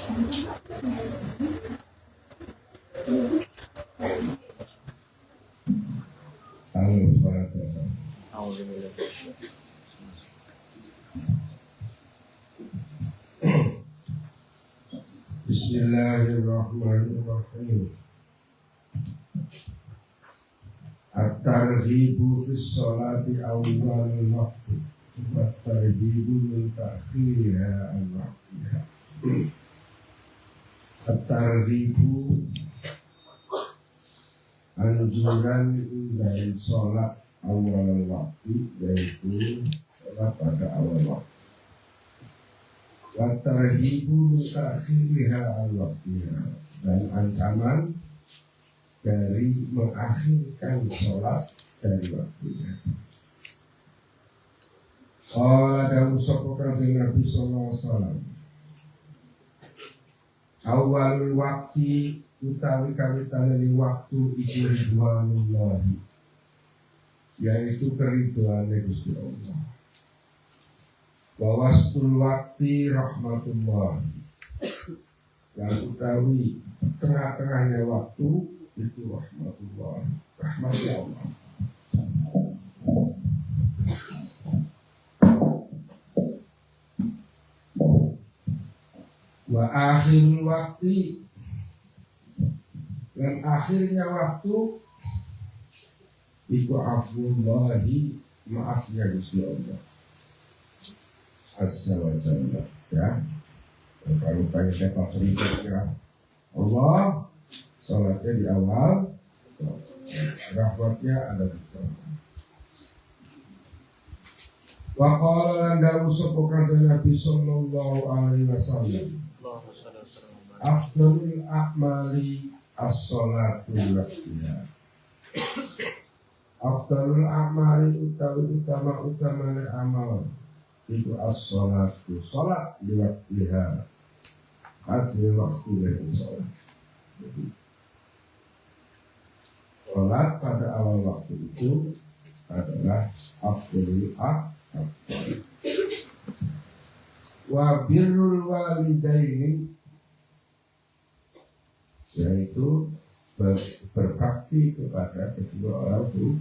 Bismillahirrahmanirrahim. At-targhibu fi sholati awwal waqti wa at-targhibu min ta'khiriha an waqtiha. At-targhibu anjuran dari sholat awal waktu, yaitu sholat pada awal waktu. Wa targhibu min ta'khiriha an waqtiha, dan ancaman dari mengakhirkan sholat dari waktunya. Qala usahakan Nabi sallallahu alaihi wasallam, awal waktu utawi kawitane waktu iku ridwanullahi, yaitu keridhaane Gusti Allah. Wa wastul waktu rahmatullah, yang utawi tengah-tengahnya waktu itu rahmatullah, rahmatnya Allah. Wa akhirul waktu, dan akhirnya waktu itu afullahi, maafnya Gusti Allah azza wa jalla. Ya, kalau tanya siapa cerita Allah, salatnya di awal, rahmatnya ada di tengah. Wa qala landawu sapa Nabi sallallahu alaihi wasallam, afdalul a'mali as-salatu waqtiha. Afdalul a'mali utama amal itu as-salatu, salat di waktiha, hadri waktu dari salat. Jadi salat pada awal waktu itu adalah afdalul a'mal. Wa birrul walidaini, yaitu berbakti kepada kedua orang tua.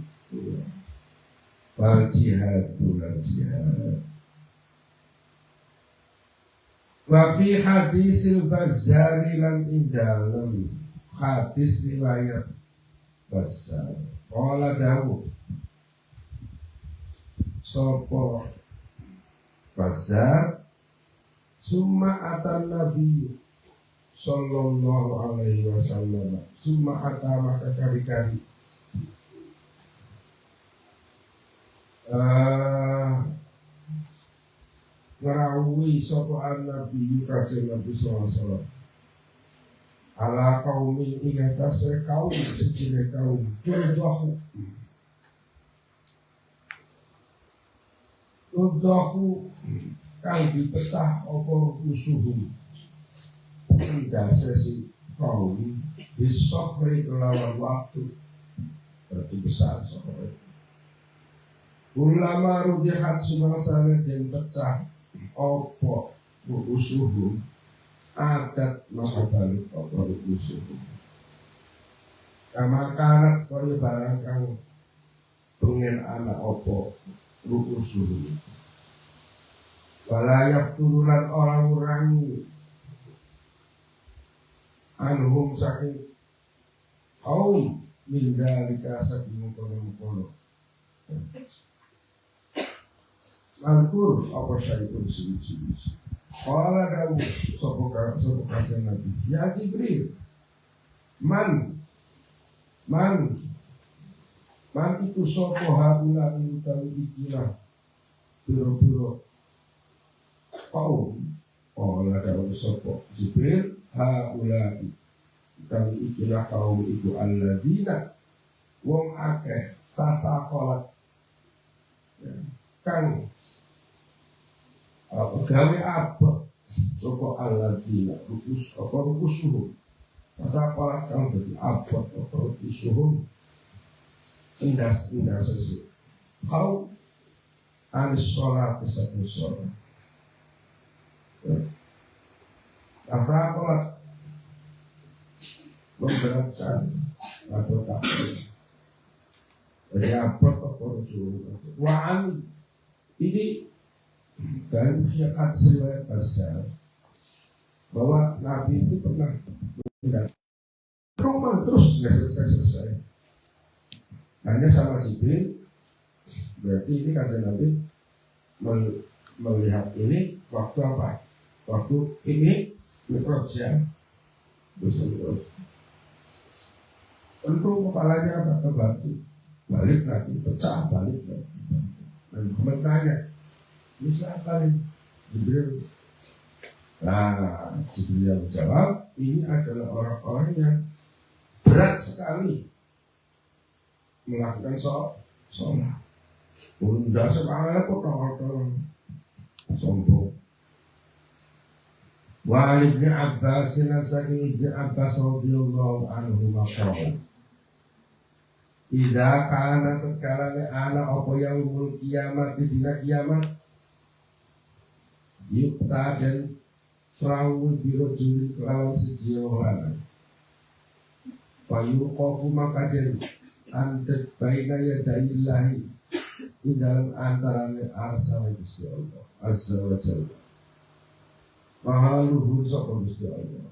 Wal jihadu dan jihad. Wa fi hadisil Bazzari lan indalem hadis riwayat Bazzar. Qala dawu sopo Bazzar, summa atan Nabi sallallahu alaihi wasallam, summa ata maka kari-kari ngerawi sopo an-Nabi kanjeng Nabi sallallahu alaihi wasallam ala kaumi ing atase kaum sejine kaum Udahu kang dipecah apa rusuhum indase si kaum disohri kelawan waktu, berarti besar sohri. Ulama rudihat sumangsane den pecah apa rusuhum adat maka balik apa rusuhum kama kanat kaya barang kang pengen anak apa rusuhum. Walayak turunan orang-orang anhum saking kaum mindalika saking kono-kono. Malkur apa syai'un suci-suci. Qala dawu sapa kanjeng Nabi, ya Jibril, man itu sapa haula utawi ikilah piro-piro kaum. Qala dawu sapa Jibril, haula utawi ikilah kaum itu alladzina wong akeh tataqalat, kang gawe apa sapa alladzina rukusuhum tataqalat kang dadi apa rukusuhum indas sesi kau anis sholat satu sholat rasa apa memberatkan atau takut. Jadi apa Rasulullah? Wah, ini dari hadis riwayat Basar bahwa Nabi itu pernah tidak rumah terus nggak selesai. Hanya sama Jibril. Berarti ini kata Nabi melihat ini waktu apa? Waktu ini mikrot ya, terus tentu kepalanya apa ke batu, balik lagi, pecah balik lagi. Dan Muhammad tanya, ini siapa nih? Jibril. Nah, Jibril yang menjawab, ini adalah orang-orang yang berat sekali melakukan sholat. Bunda sekarang kok orang sombong. Wa Ibnu Abbas Ibnu Abbas radhiyallahu anhu maqala idza kana tatkala ana apa yaumul kiamat di dina kiamat yukta dan perahu biro juli kelawan siji orang fayuqafu maka den antet baina yadaillahi di dalam antaranya arsal Gusti Allah azza wa jalla maha luhur sapa Gusti Allah.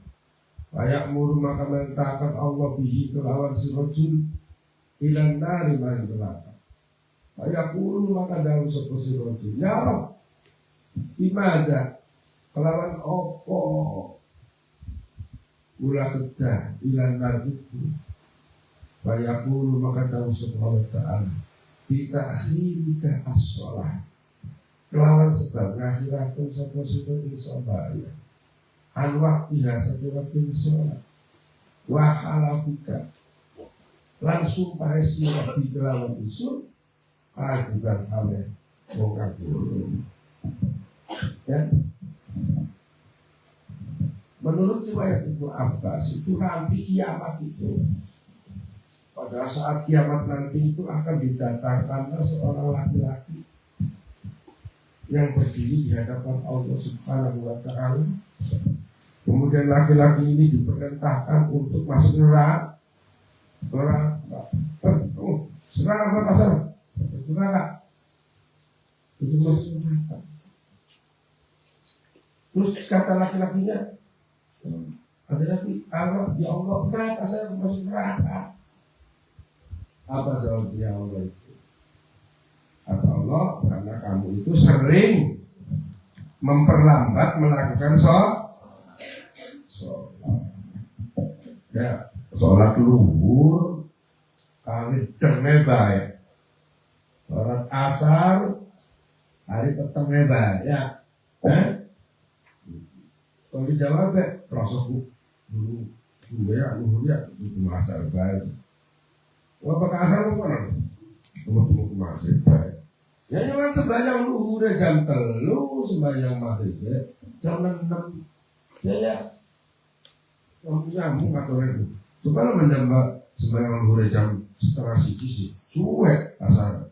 Kayak muru maka merintahkan Allah bihi kelawan si rajul ilan nari maring neraka. Kayak muru maka daun sapa si rajul. Ya Rabb, imada kelawan opo ulah kedah ilan nari itu. Kayak muru maka daun sapa Allah Ta'ala. Kita akhirika as-sholah kelawan sebab ngakhirakan sapa-sapa iso bayar an waktiha satu waktu sholat wa halafika lan sumpah sira di kelawan isun kajiban hale wong kabul ya. Menurut riwayat Ibnu Abbas itu nanti kiamat itu pada saat kiamat nanti itu akan didatangkan seorang laki-laki yang berdiri di hadapan Allah Subhanahu wa Ta'ala. Kemudian laki-laki ini diperintahkan untuk masuk neraka. Neraka apa kasar? Neraka. Itu masuk neraka. Terus kata laki-lakinya, ada lagi Allah, ya Allah, kenapa saya masuk neraka? Apa jawabnya Allah itu? Kata Allah, karena kamu itu sering memperlambat melakukan sholat. Ya, sholat luhur kali tengah baik, sholat asar hari petengah baik. Ya, kalau dijawab ya, prosesku dulu ya luhur ya itu asar baik. Apa asar apa? Tunggu masih baik. Ya jangan sembahyang luhur jam 3, sembahyang maghrib jam 6. Ya. Kamu nyambung atau itu. Coba lo menjambak sembahyang luhur jam 1:30 sih. Cuek asar.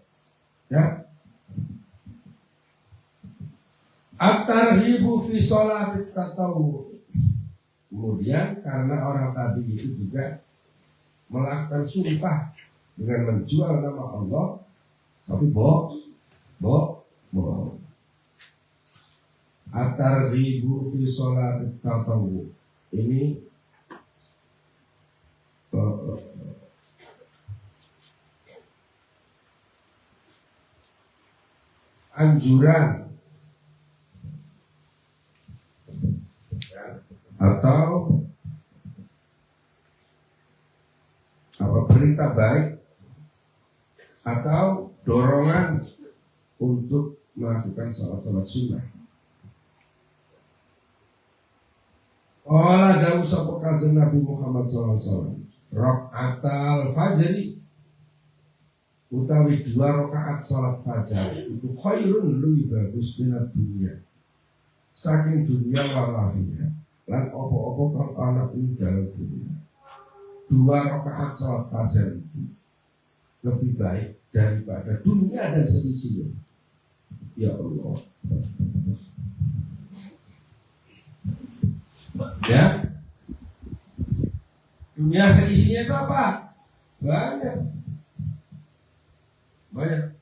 Ya. At-tarhibu fi sholatit tatawwu. Kemudian karena orang tadi itu juga melakukan sumpah dengan menjual nama Allah, tapi bohong. At-targhibu fi sholatit tatawwu. Ini anjuran atau apa berita baik atau dorongan untuk melakukan salat sunnah. Olah dawu sapa kanjeng Nabi Muhammad SAW. Rakaatal fajri utawi 2 rakaat salat fajar itu khairun luwih bagus minat dunia. Saking dunia walafinya lan apa-apa kang ana ing dalem dunia. 2 rakaat salat fajar itu lebih baik daripada dunia dan seisinya. Ya Allah. Ya, dunia seisinya itu apa? Banyak.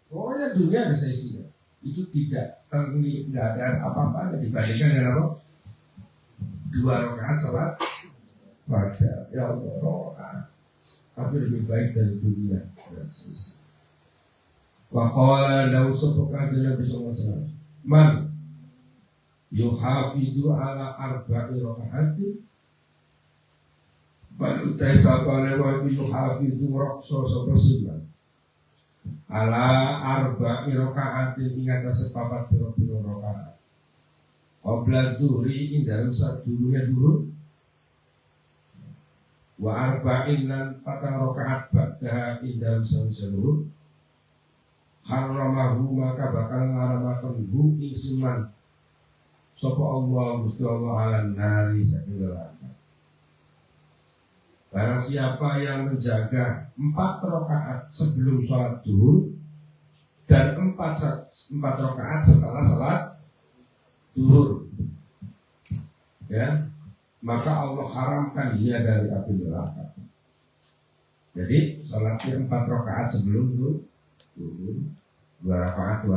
Pokoknya dunia ada seisinya. Itu tidak ada apa-apa dibandingkan dengan apa? 2 rakaat salat fajar. Ya Allah, rakaat. Tapi lebih baik dari dunia dan seisi. Wa qala lahu subhanahu Nabi sallallahu alaihi wasallam, man yuhafidu ala arba'i raka'ati man utai sabane wa yuhafidu raksa sapa sunah ala arba'i raka'ati ing atas sepapat pira-pira rakaat qabla dhuhri ing dalem sadurunge dhuhur wa arba'in lan 4 rakaat ba'da ing dalem saluhur haramahu maka bakal ngaramaken hu ing siman sapa Allah Gusti Allah alan nari saking neraka. Barang siapa yang menjaga 4 rakaat sebelum sholat duhur dan 4 rakaat setelah sholat duhur, ya, maka Allah haramkan dia dari api neraka. Jadi sholatnya 4 rakaat sebelum duhur, 2 rakaat,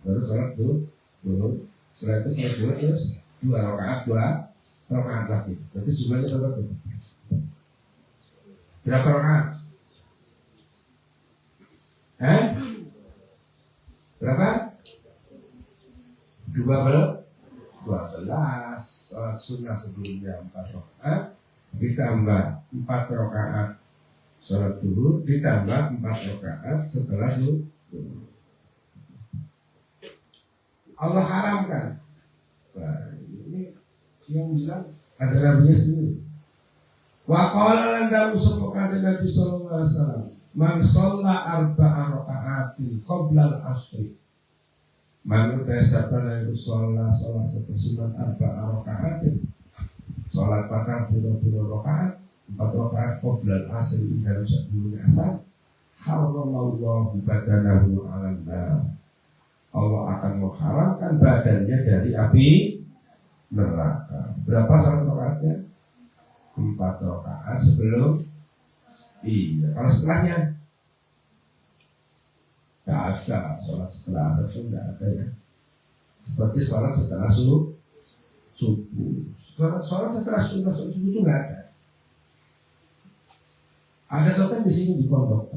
baru sholat duhur. Setelah itu sholat duhur terus 2 rakaat lagi. Berarti jumlahnya berapa tuh? Berapa rakaat? Berapa? 12 sholat sunnah sebelumnya 4 rakaat ditambah 4 rakaat sholat duhur ditambah 4 rakaat setelah duhur. Allah haramkan. Nah, ini yang bilang ada nabinya sendiri. Wa qala lan dawu sapa kanjeng Nabi sallallahu alaihi wasallam, man shalla arba'a raka'atin qabla al-'asri. Man utasabana shalla salat sepesunan arba'a raka'atin. Salat patang pira-pira rakaat, 4 rakaat qabla al-'asri dalam sebelum asar. Haramallahu badanahu 'alan nar. Allah akan mengharamkan badannya dari api neraka. Berapa salat rakaatnya? 4 rakaat sebelum. Iya, kalau setelahnya tidak ada. Sholat setelah asar itu tidak ada ya. Seperti sholat setelah subuh. Sholat setelah subuh itu tidak ada. Ada sholat di sini di pondok.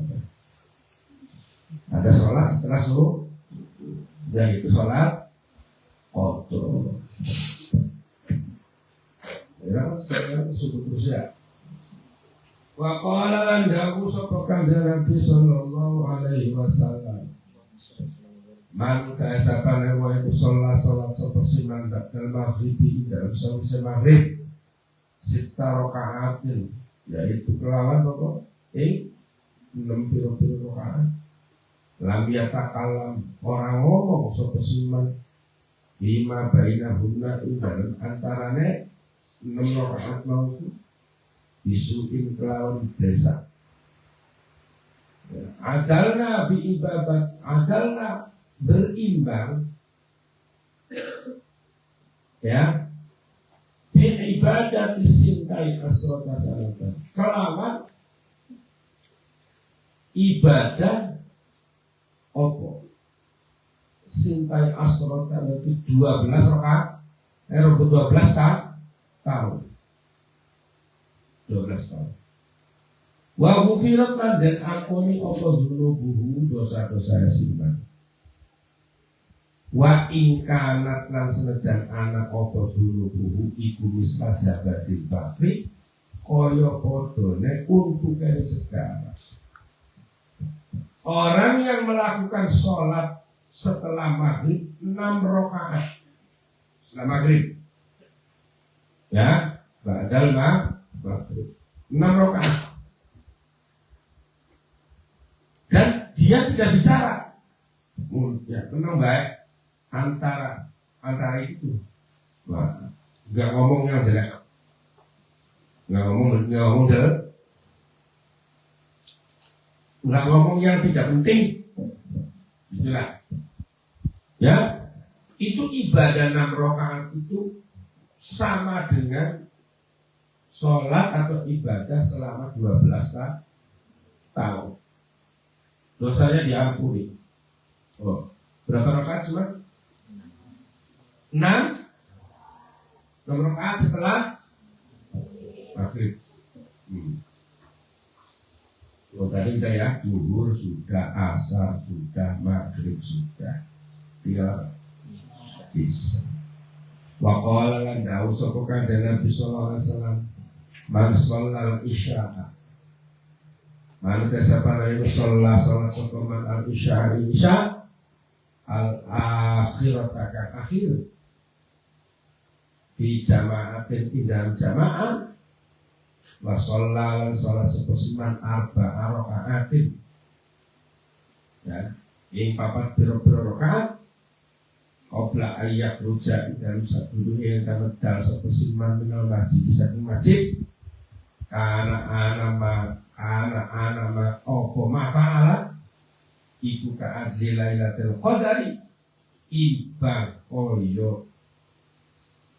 Ada sholat setelah subuh, yaitu sholat qadha. Ya, sekarang subuh terus ya. Wa qala lan dawu sapa kanjeng Nabi sallallahu alaihi wasallam, man kasabana wa sholat sapa siman ba'dal maghribi dalam sawise maghrib 6 rakaatin, yaitu kelawan apa? 6 pira-pira rakaat. Lam yatakalam, orang ngomong sapa siman bima bainahunna ing dalem antarane 6 rakaat mau bisuin kelawan blesa. Adalna bi ibadat, adalna berimbang, ya, bi ibadat disintai asrota salatan, kelawan ibadah opo sintai asrota itu 12 rakaat, 12 tahun. 12 tahun. Wa ghufirat dan ampuni apa dzunubuhu dosa-dosa siman. Wa in kanat lan senajan anak apa dzunubuhu iku misal zabadil bakri kaya padane untukane segala. Orang yang melakukan sholat setelah maghrib 6 rakaat setelah maghrib, ya, ba'dal maghrib 6 rakaat, dan dia tidak bicara, ya, tenang baik antara itu, nggak ngomong yang jelek, nggak ngomong jelek, nggak ngomong yang tidak penting, itulah, ya, itu ibadah 6 rakaat itu sama dengan sholat atau ibadah selama 12 tahun. Dosanya diampuni. Oh, berapa rakaat cuma? 6. 6 rakaat setelah maghrib. Oh, tadi udah ya, zuhur sudah, asar sudah, maghrib sudah. Tinggal bisa. Wa qala lan dawu sapa kanjeng Nabi sallallahu alaihi wasallam, man shallal isya'a. Man tasabara shalla salat sapa man al isya al akhirata kan akhir fi jama'atin dalam jamaah wa shalla salat sapa man arba'a raka'atin. Ya, ing papat pira-pira rakaat qabla ayyak ruja dalam sadurunge yang kamedal sapa siman minal masjid saking masjid kana anama apa mafa'ala iku ka ajli lailatul qadari iba koyo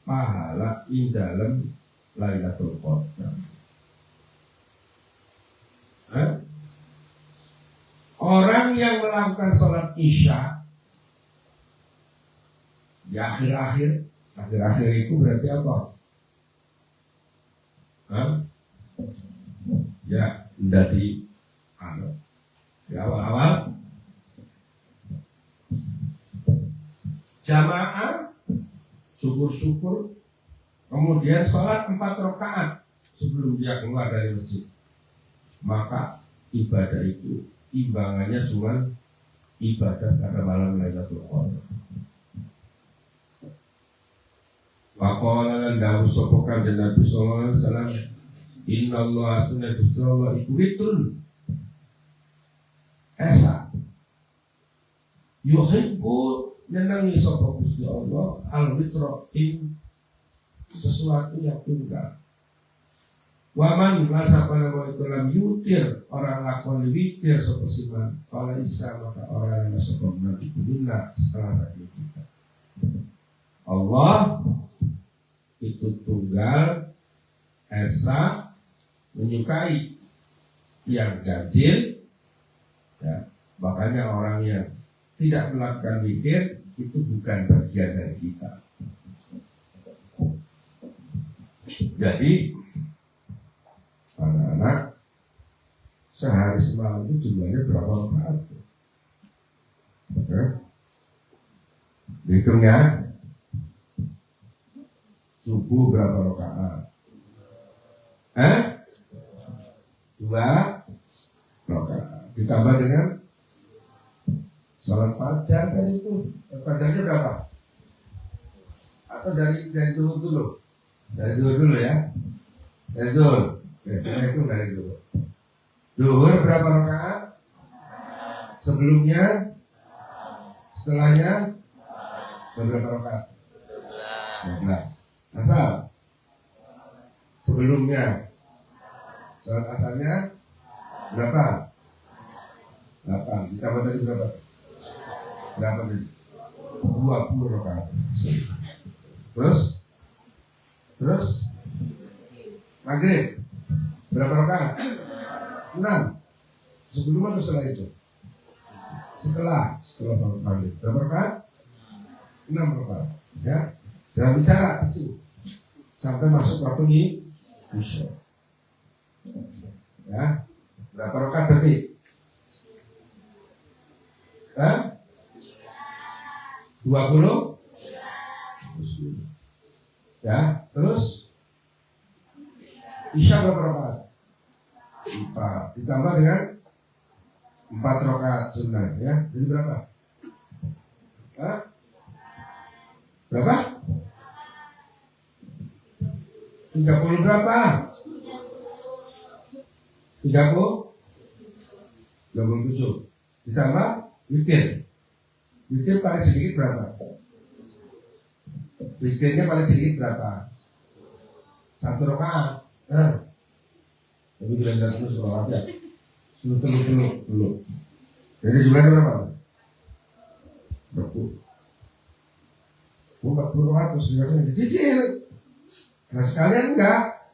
pahala ing dalem lailatul qadar. Orang yang melakukan sholat isya di akhir-akhir itu berarti apa? Ya, dari di awal-awal jamaah syukur-syukur, kemudian sholat 4 rakaat sebelum dia keluar dari masjid, maka ibadah itu timbangannya cuma ibadah pada malam Lailatul Qadar. Waqala lan dawu sapa kanjeng Nabi sallallahu alaihi wasallam, innallaha sunna bisawwa iku witrun esa yuhibbu nyenangi sapa Gusti Allah al witra ing sesuatu yang tunggal. Waman rasa pada waktu lam yutir orang lakoni witir sapa siman fala isa maka orang yang sapa nabi kunna setelah saat kita. Allah itu tunggal, esa, menyukai yang ganjil, ya. Makanya orang yang tidak melakukan zikir itu bukan bagian dari kita. Jadi anak-anak sehari semalam itu jumlahnya berapa rakaat? Oke, hitung ya. Subuh berapa rakaat? 2 rakaat. Ditambah dengan sholat fajar tadi itu. Fajarnya berapa? Atau dari dulu? Dari dulu ya. Dari dulu. Oke, kita hitung dari dulu. Zuhur berapa rakaat? Sebelumnya? Setelahnya? Berapa rakaat? 12. Asal sebelumnya sholat asalnya berapa? 8. Ditambah tadi berapa? Berapa tadi? 20 rakaat. Terus maghrib berapa rakaat? 6. Sebelum atau setelah itu? Setelah sholat maghrib berapa rakaat? 6 rakaat. Ya, jangan bicara itu sampai masuk waktu isya. Ya, berapa rakaat berarti? 20? Ya, terus isya berapa rakaat? 4. Ditambah dengan 4 rakaat sunnah, ya. Jadi berapa? Berapa? 30 berapa? 37. Ditambah witir. Witir paling sedikit berapa? Witirnya paling sedikit berapa? 1 rakaat. Tapi tidak terus sholat ya. Dulu. Jadi jumlahnya berapa? 40 rakaat terus dikasih dicicil. Nah sekalian enggak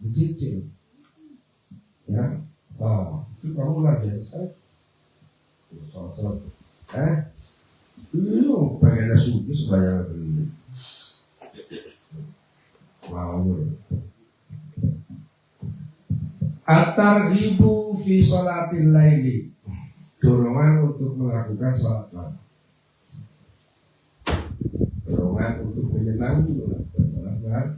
dicicil. Ya, itu kamu luar biasa. Lu pengen suki supaya beli. Wow. At-targhibu fi sholatil laili, dorongan untuk melakukan sholat malam, dorongan untuk menyenangi melakukan sholat malam.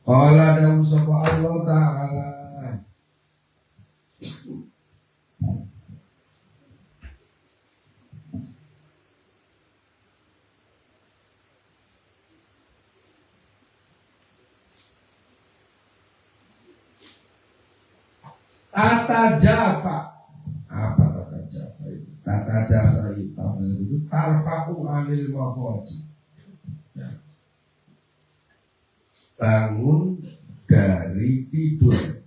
Qala dawu sapa Allah Ta'ala, tata jafa. Apa tata jafa itu? Tata jasa itu tarfa'u anil maqaji, ya. Bangun dari tidur.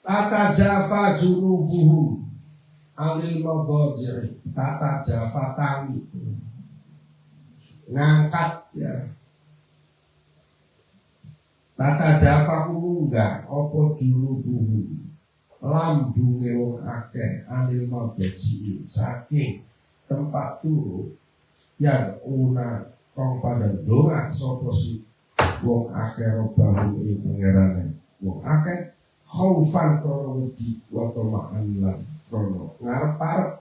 Tata jafa junubuhum anil maqaji. Tata jafa tangi, ngangkat, ya. Tata jafa munggah opo junubuhu lambunge wong akeh anil mabdaji saking tempat turu yang una kong pada doa sopo si wong akeh robahu ing pangerane wong akeh khaufan krono wedi wa tama'an lan krono ngarep-arep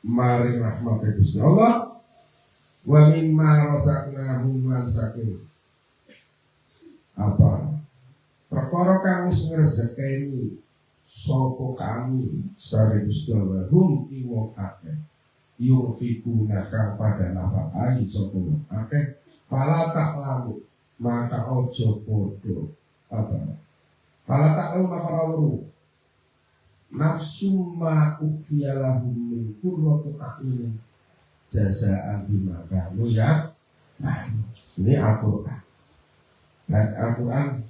maring rahmate Gusti Allah wa mimma razaqnahum lan saking apa perkara kang wis ngresekeni sapa kami sare Gusti Allah hum wong akeh yunfikuna kang pada nafkahi sapa akeh fala ta'lamu maka ojo podo apa fala ta'lamu maka rawru nafsu ma ukfiyalahum min qurratu a'yun jazaan bima kanu ya. Nah, ini Al-Qur'an. Al-Quran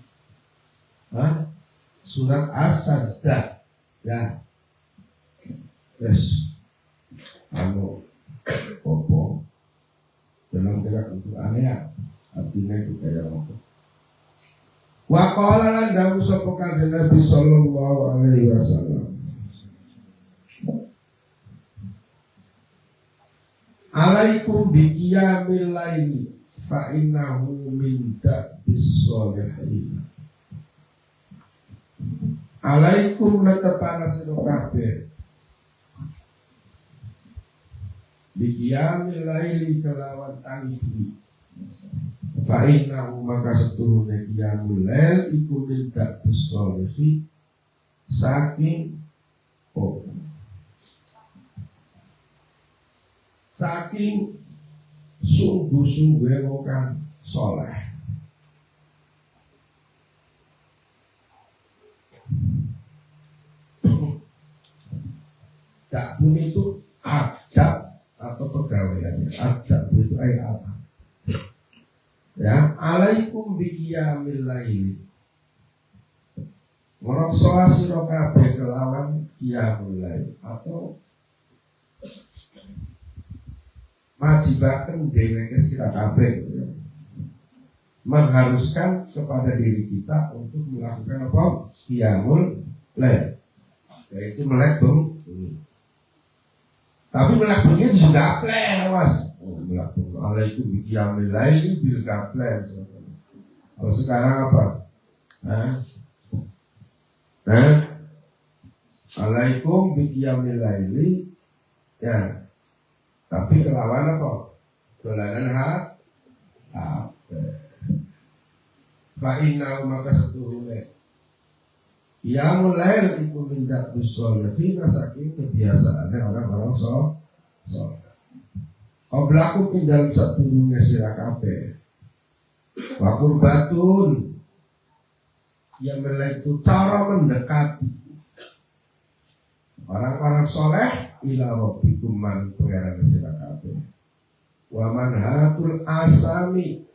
surat As-Sajdah, ya. Terus kamu popo dalam gerak Al-Quran ya, artinya itu kayak apa? Wa qala lan dawu sapa kanjeng Nabi sallallahu alaihi wasallam, alaikum bi qiyamil laili fa innahu min da'bis sholihin. Alaikum netepana sira kabeh biqiyamil laili kelawan tangi fa innahu maka setuhune qiyamul lail iku min da'bis sholihin saking saking sungguh-sungguh wong kang saleh. Dakbun itu adab atau pegawaian. Adab itu apa? Ya, alaikum biqiyamil laili. Ngrasa sira kabeh kelawan qiyamul lail atau wajibaken dheweke sira kabeh, ya. Mengharuskan kepada diri kita untuk melakukan apa? Qiyamul lail, yaitu melek bengi. Tapi melek bengi itu juga gaplek, Mas. Melek bengi alaikum bi qiyamil lail bil gaplek. Kalau sekarang apa? Alaikum bi qiyamil lail, ya. Tapi kelawan apa? Dolanan fa inna maka setuhune qiyamul lail iku minta bisolihin saking kebiasaane orang-orang saleh. Qablaku ing dalem sadurunge sira kabeh. Wa qurbatun yang itu cara mendekati orang-orang soleh ila rabbikum man pengeran sira kabeh. Wa manhatul asami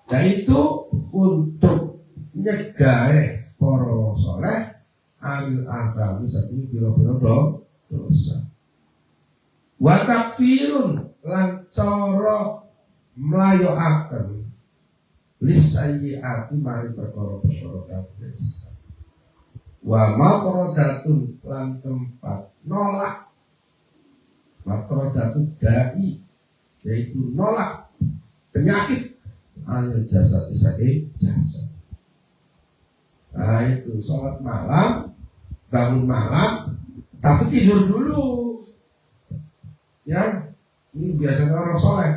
yaitu untuk nyegah para soleh anil athami saking pira-pira dosa. Wa takfirun lan cara mlayoaken lisayyiati mari perkara-perkara kang dosa. Wa maqradatun lan tempat nolak. Maqradatu dai yaitu nolak penyakit anil jasad saking jasad. Nah itu sholat malam, bangun malam, tapi tidur dulu. Ya, ini biasanya orang soleh.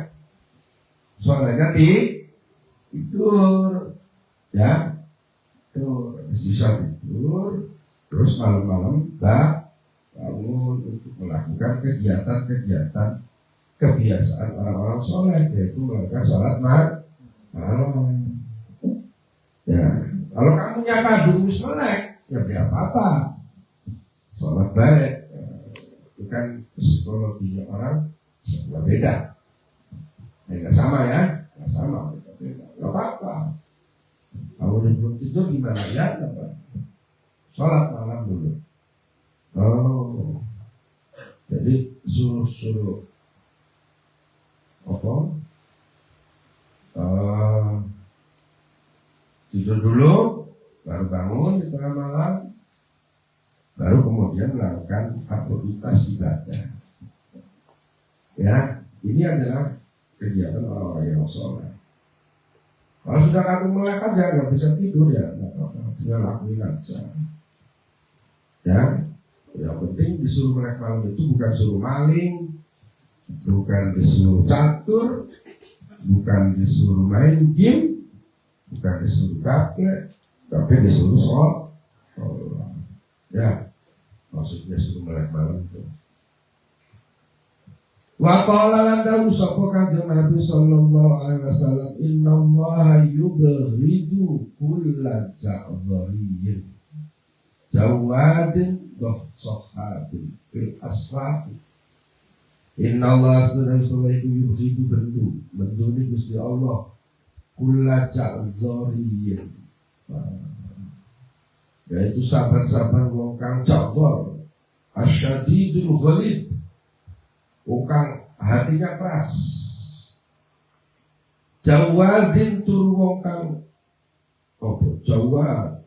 Solehnya tidur, ya, tuh bisa tidur, terus malam-malam bangun untuk melakukan kegiatan-kegiatan kebiasaan orang-orang soleh, yaitu melakukan sholat malam. Ya, kalau kamunya kadung melek, ya tidak apa-apa. Sholat baik, itu kan psikologinya orang beda. Nggak sama ya, nggak sama. Nggak apa-apa. Kalau belum tidur gimana ya? Sholat malam dulu. Oh, jadi suruh apa? Tidur dulu, baru bangun di tengah malam, baru kemudian melakukan aktivitas ibadah. Ya, ini adalah kegiatan orang-orang yang soleh. Kalau sudah kamu melek aja nggak bisa tidur ya, nggak apa-apa, tinggal lakuin aja. Ya, yang penting disuruh melek malam itu bukan suruh maling, bukan disuruh catur, bukan disuruh main game, bukan disuruh gaplek, tapi disuruh sholat. Ya, maksudnya suruh melek malam itu. Wa qala lan dawu sapa Kanjeng Nabi sallallahu alaihi wasallam, innallaha yubghidu kulla ja'dhariyin jawadin dohsohabin fil asfaqi. Innallaha sallallahu yubghidu bendu ini Gusti Allah kulla ja'dhariyin, yaitu sabar-sabar wong kang ja'dhar asyadidul ghalid, wong kang hatinya keras, jawadin tur wong kang apa jawad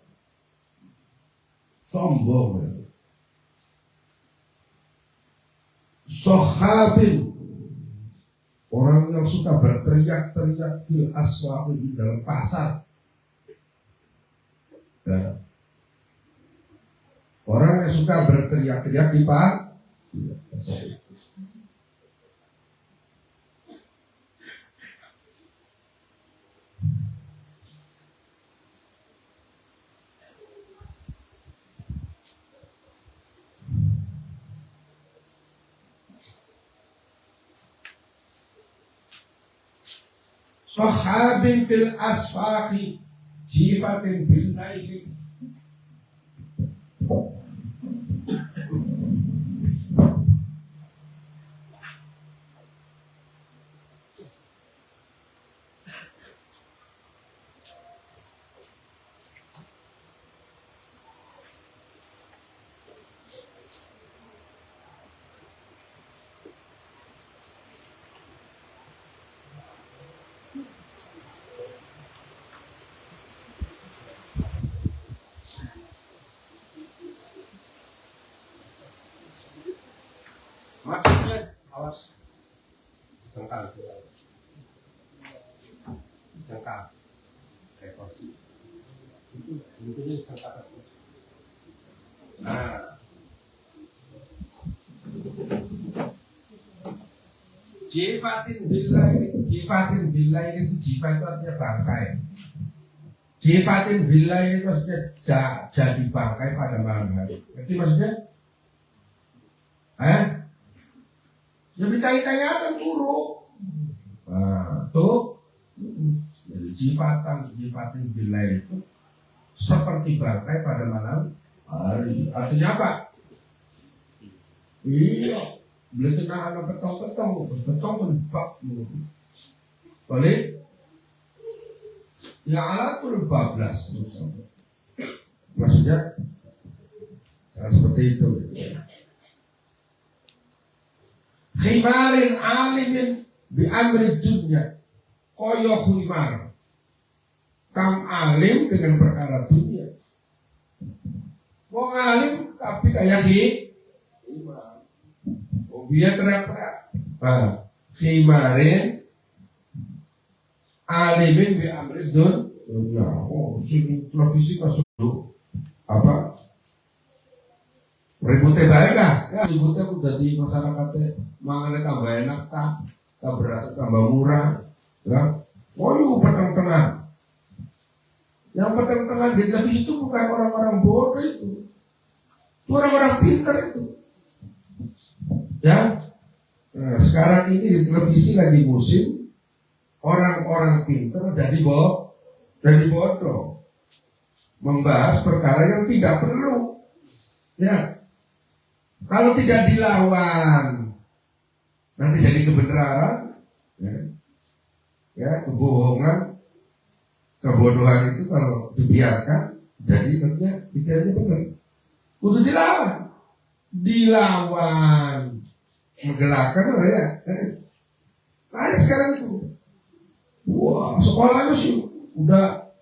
sombong, sohabin orang yang suka berteriak-teriak fil aswaqi di dalam pasar. Ya. Orang yang suka berteriak-teriak di pasar. Sahabin fil asfaqi jifatin bil laili. Maksudnya awas jengkal kayak kursi itu intinya jengkal. Nah, jifatin billahi itu jifa itu artinya bangkai. Jifatin billahi itu maksudnya jadi bangkai pada malam hari. Itu maksudnya ya ditanya-tanya akan turuk. Nah, tuh jadi jifatin bilai itu seperti bangkai pada malam hari. Artinya apa? Iya, beli kena anak petong menbak. Balik ya alatul bablas. Maksudnya Nah, seperti itu. Khimarin alimin bi amri dunya, koyo khimar, kang alim dengan perkara dunia. Wong alim tapi kayak khimar. Oh dia teriak-teriak. Khimarin alimin bi amri dunya. Oh sini televisi kasut apa? Ributnya baik kah? Ya ributnya udah di masyarakatnya mangannya tambah enak kah? Berasa tambah murah, ya? Oh yuk petang-tengan. Yang petang-tengan di televisi itu bukan orang-orang bodoh itu orang-orang pintar itu. Ya, nah, sekarang ini di televisi lagi musim orang-orang pintar jadi bodoh, membahas perkara yang tidak perlu. Ya. Kalau tidak dilawan, nanti jadi kebenaran, ya kebohongan, kebodohan itu kalau dibiarkan, jadi pikirannya benar. Untuk dilawan, menggelakkan ya. Nah sekarang itu, wah sekolahnya sih udah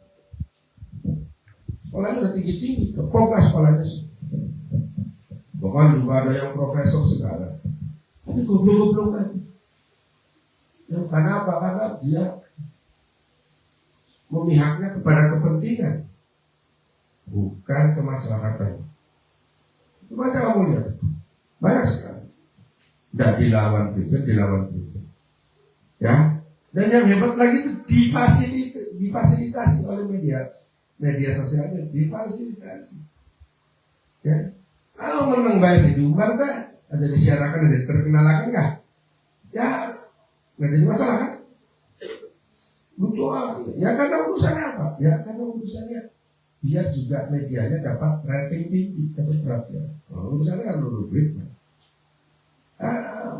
tinggi-tinggi, kepok sekolahnya sih. Bahkan juga ada yang profesor sekarang. Tapi goblok-goblok kan. Ya, karena apa? Karena dia memihaknya kepada kepentingan, bukan kemaslahatan. Baca kamu lihat, banyak sekali. Tidak dilawan juga. Ya. Dan yang hebat lagi itu difasilitasi oleh media sosialnya, difasilitasi. Ya. Kalau menang baik sih diumbar kan, ada disiarkan, ada terkenalkan nggak? Ya, nggak jadi masalah kan? Butuh ya karena urusannya apa? Ya karena urusannya biar juga medianya dapat rating tinggi, dapat perhatian. Urusannya kan dulu duit,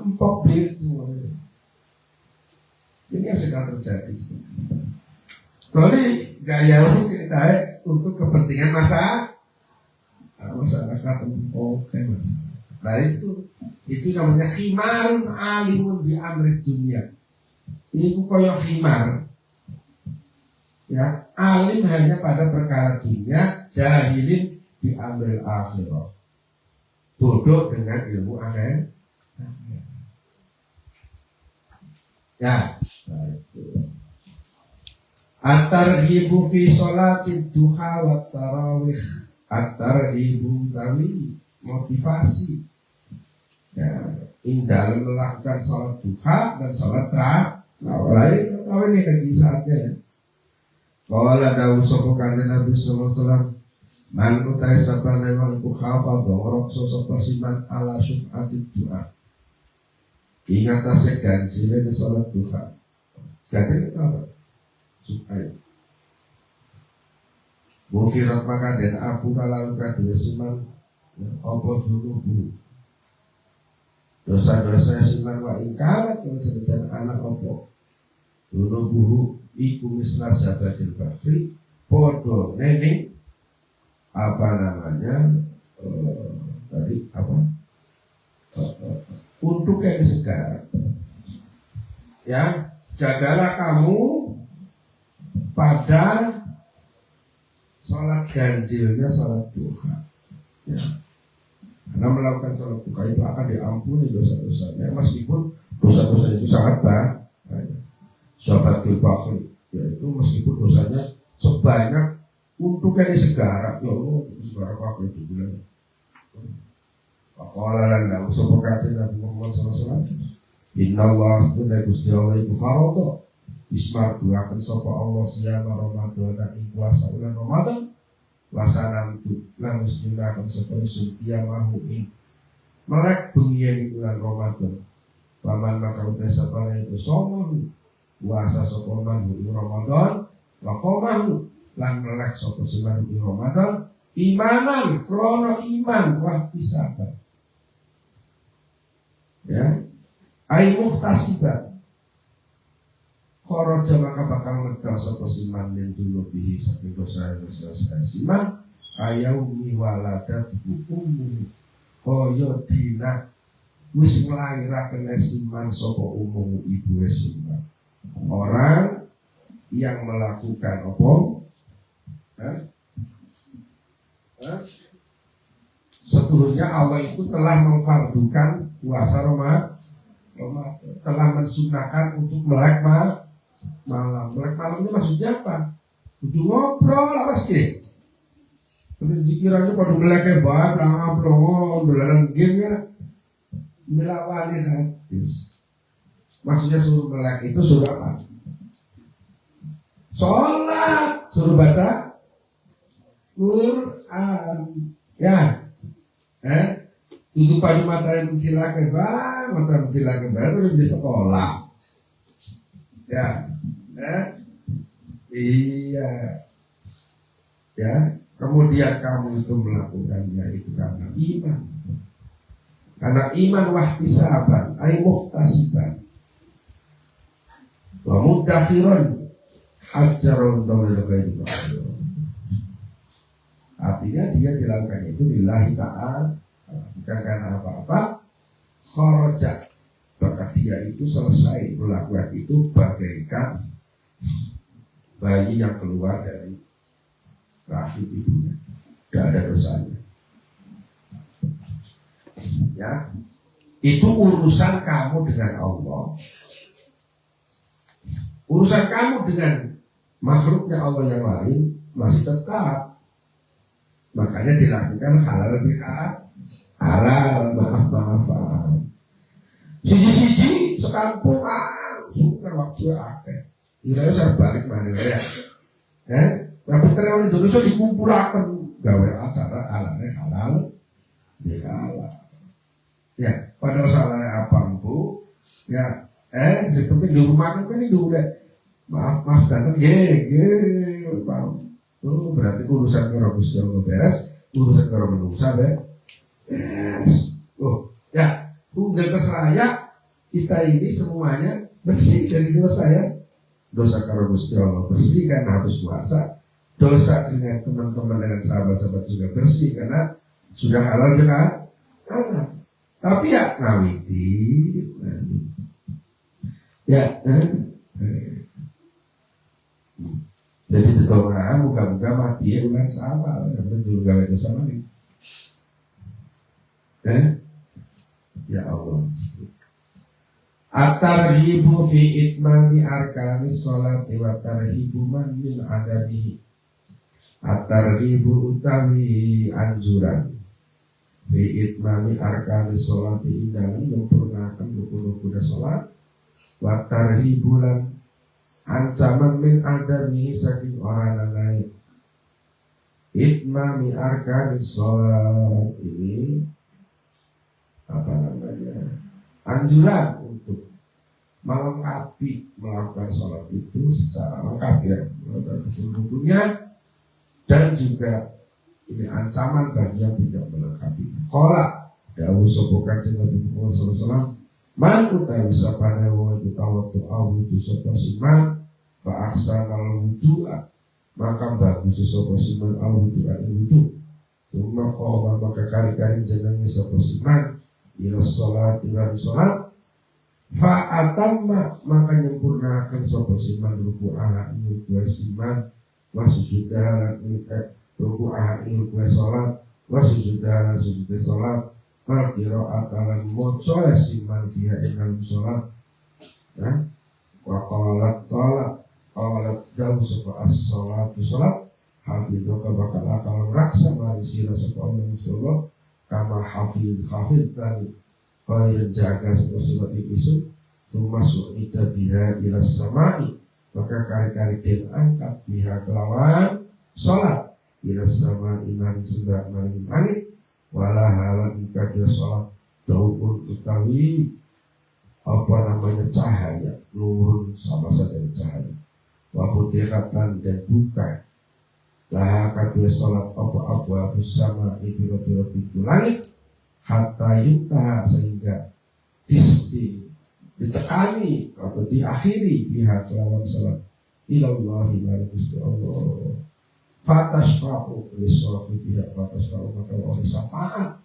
empok bir semuanya. Ini yang sedang terjadi. Soalnya gaya sih ceritanya untuk kepentingan masyarakat kayak masalah. Nah itu namanya khimarun alimun bi amri dunia. Ini koyo khimar. Ya, alim hanya pada perkara dunia, jahilin bi amril akhirah. Bodoh dengan ilmu akhirat. Ya, nah itu. At-targhibu fi sholati duha wa tarawih. At-targhibu tawi motivasi. Ya, dalam melakukan sholat duha dan sholat tarawih. Tarawih ini lagi saatnya ya. Qala dawu sapa kanjeng Nabi sallallahu alaihi wasallam, man utai sabana wa iku khafadha rokso sapa siman ala syuf'ati du'a. Ingat tasik ganjile di sholat duha. Ganjile apa? Supaya Mufirat maka dan abu kalau kadua siman apa dulu bu dosa-dosa siman wa ingkarat yang sejalan anak apa dulu buhu iku misla sabatil bakri podo nening apa namanya tadi apa untuk yang sekarang ya jagalah kamu pada sholat ganjilnya sholat duha ya. Karena melakukan sholat duha itu akan diampuni dosa-dosanya meskipun dosa-dosa itu sangat banyak. Sholat duha yaitu meskipun dosanya sebanyak untuk yang segara ya Allah itu segara apa itu bilang Pakola dan dalam sepakatnya Nabi Muhammad SAW Inna Allah sebenarnya Gusti Allah ibu faroto Ismartu akan sopa Allah siyama Ramadan dan puasa bulan Ramadan wasanam tu lan muslimah akan sopa sutia mahuin melek bunyian di bulan Ramadan paman maka utai sapana itu somahu puasa sopa manhu di Ramadan wakomahu lan melek sopa siman di Ramadan imanan krono iman wahti sabar ya ai muhtasiban Khoroja maka bakal ngedal sapa siman yang dulu bihi saking dosa siman ayaumi waladat ummu kaya dina wis nglairaken siman sapa umum ibu siman. Orang yang melakukan apa? Seluruhnya Allah itu telah memfardukan puasa Ramadan, telah mensunahkan untuk melek malam. Melek malam ini maksudnya apa? Untuk ngobrol apa sih? Pikirannya pada melek banget, ngobrol, dolanan game ya, melawani hadis. Maksudnya suruh melek itu suruh apa? Sholat, suruh baca Quran, ya. Tutup padu mata yang mencilakan bang, mata mencilakan bang itu di sekolah, ya. Iya, ya. Kemudian kamu itu melakukannya itu karena iman. Karena iman wahtisaban, ay muhtasiban, wa mudakhiran hajarun dawil ghairi. Artinya dia dilakukan itu lillahi ta'ala, bukan karena apa-apa. Kharaja, maka dia itu selesai melakukan itu bagaikan bayi yang keluar dari rahim ibunya, tidak ada dosanya. Ya, itu urusan kamu dengan Allah. Urusan kamu dengan makhluknya Allah yang lain masih tetap. Makanya dilakukan halal bihalal, halal maaf. Siji sekampung suka waktu akeh. Ira saya balik mana ya? Tapi terus Indonesia dikumpulkan gawe acara halal bihalal. Ya, padahal salahnya apa bu? Ya, seperti di rumah kan ini dulu deh. Maaf datang, paham. Oh, berarti urusan karo Gusti Allah beres, urusan karo manusia beres. Oh, ya, udah keseraya kita ini semuanya bersih dari dosa ya. Dosa karo Gusti Allah bersih karena habis puasa. Dosa dengan teman-teman dengan sahabat-sahabat juga bersih karena sudah halal juga. Tapi ya nawiti. Ya, jadi tetangga muka-muka mati ya ulang sama, yang juga itu sama nih. Ya Allah. At-tarhibu fi itmami arkanis sholati wa tarhibu man min adamihi. At-tarhibu utawi anjuran fi itmami arkanis sholati dalam menyempurnakan rukun-rukun sholat wa tarhibu lan ancaman min adami saking orang lain. Itmami arkanis sholat ini apa namanya? Anjuran untuk melengkapi melakukan sholat itu secara lengkap ya, melakukan rukun-rukunnya, dan juga ini ancaman bagi yang tidak melengkapi. Qala dawuh sapa Kanjeng Nabi Muhammad sallallahu alaihi wasallam, man utawi sapane wong iku tawatu awudu sapa siman fa ahsanal wudu'a, maka bagus sapa siman awudu'a wudu. Summa qala maka kari-kari jenenge sapa siman ila sholat ila sholat fa atamma maka nyempurnakan sapa siman ruku'ah ing siman wa sujudah ruku'ah ing sholat wa sujudah sholat mal qira'at lan maca siman fiha ing sholat ya wa qalat dawu sapa as-sholatu sholat hafidhu ka bakal akal raksa marisira sapa Allah kama hafid tani kaya jaga seperti isu termasuk ida biha ila samai, maka kari-kari den angkat biha kelawan sholat ila samai maring sembah maring langit wala halan kadia sholat daun utawi apa namanya cahaya nurun sama saja cahaya wa futikatan dan buka lah kadia sholat apa bersama ibu pintu langit hatta yuta sehingga ditekani atau diakhiri pihak lawan sholat ilallahi maring Gusti Allah. Fatasfa'u lissahibiha, fatasfa'u maka oleh syafaat,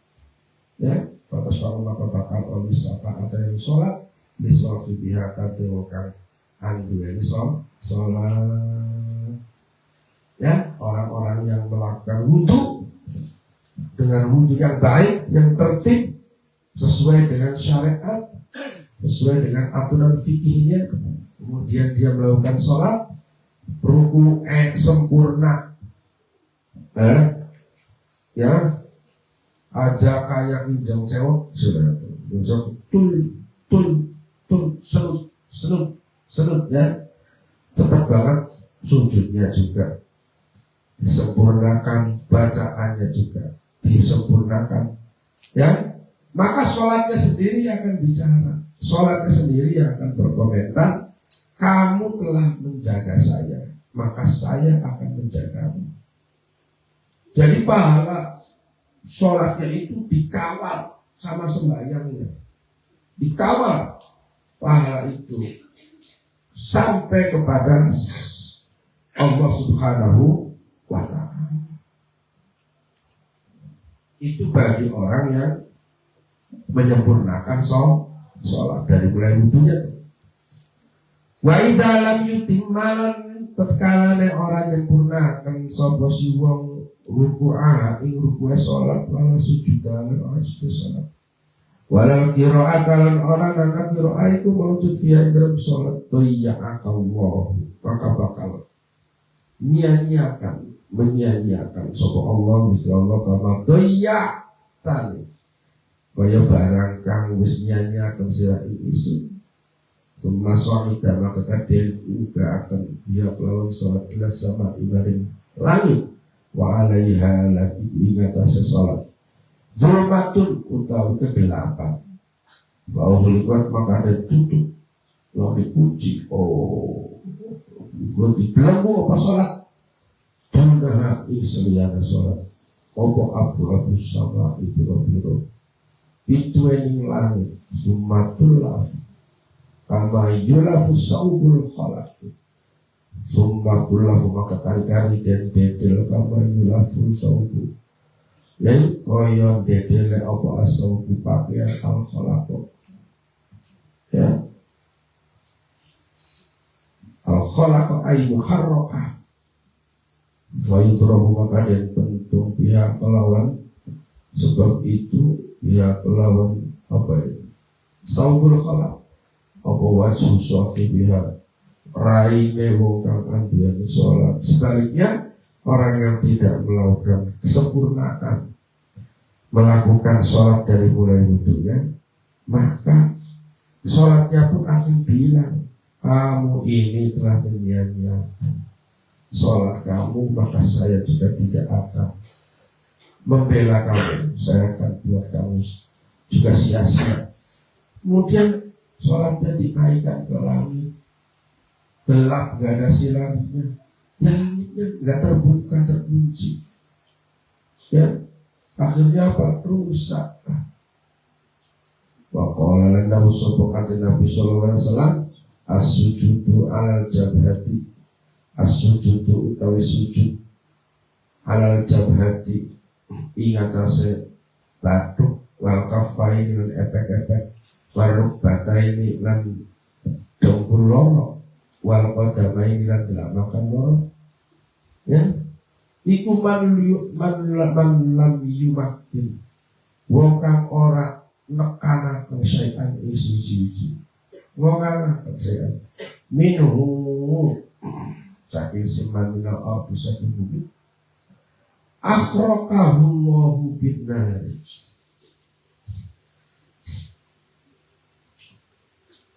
ya, fatasfa'u maka bakal oleh syafaat yang sholat lissahibiha kadewakan andueni sholat, ya, orang-orang yang melakukan wudhu dengan wudhu yang baik, yang tertib, sesuai dengan syariat, sesuai dengan aturan fikihnya, kemudian dia melakukan sholat ruku sempurna, ya, aja kayak injang cewek sudah, injang tul serut, ya, cepat banget sujudnya juga disempurnakan, bacaannya juga disempurnakan, ya, maka sholatnya sendiri akan bicara, sholatnya sendiri akan berkomentar, kamu telah menjaga saya, maka saya akan menjagamu. Jadi pahala sholatnya itu dikawal sama sembahyangnya, dikawal pahala itu sampai kepada Allah Subhanahu wa Ta'ala. Itu bagi orang yang menyempurnakan sholat dari mulai wudhunya. Wa idza lam yutimmalan, tatkala orang nyempurnakan sapa si wong ruku'ah ing ruku'e sholat wala sujudan ora sujud sholat, wala qira'atan lan ora nang qira'ah iku maujud fiha dalam sholat, Allah maka bakal menyanyiakan sapa Allah Gusti Allah kama doyatan kaya barang kang wis nyanyiaken sira isu. Summa maka kadel uga akan dia lawan sholat ila sama ibarin langit wa alaiha lagi ingatase sholat zulmatun utawi kegelapan wa ulikat maka ada tutup yang dipuji gue dibelenggu apa sholat dunaha isliyana sholat opo abu sama ibu itu yang langit sumatul lafi kama yulafu saubul khalaq summa kullafu maka kari-kari dan dedel kama yulafu saubu, yaitu kaya dedel apa asaubu pakaian al khalaq, ya, al khalaq ay muharrakah wa yudrabu maka dan bentuk pihak kelawan, sebab itu pihak kelawan apa itu saubul khalaq apa wajhu sahibiha raine wong kang anduweni sholat. Sebaliknya orang yang tidak melakukan kesempurnaan melakukan sholat dari mulai wudhunya, maka sholatnya pun akan bilang kamu ini telah menyia-nyiakan sholat kamu, maka saya juga tidak akan membela kamu, saya akan buat kamu juga sia-sia. Kemudian sholatnya dinaikkan ke langit, gelap, gak ada silamnya, langitnya gak terbuka, terkunci, ya, akhirnya apa? Rusak. Wa qala lana sopokatin Nabi sallallahu alaihi wasallam as-sujudu alal jabhati, as-sujudu utawi sujud alal jabhati ingatase batuk wal kafain lan epek-epek waruk bataini lan dongkul loro wal qadamaini lan makan loro, ya, iku man lam yumakin wong kang ora nekanaken syai'an ing suci-suci, wong kang syai'an minhu saking siman minal ardi saking bumi akhraqahullahu binnari,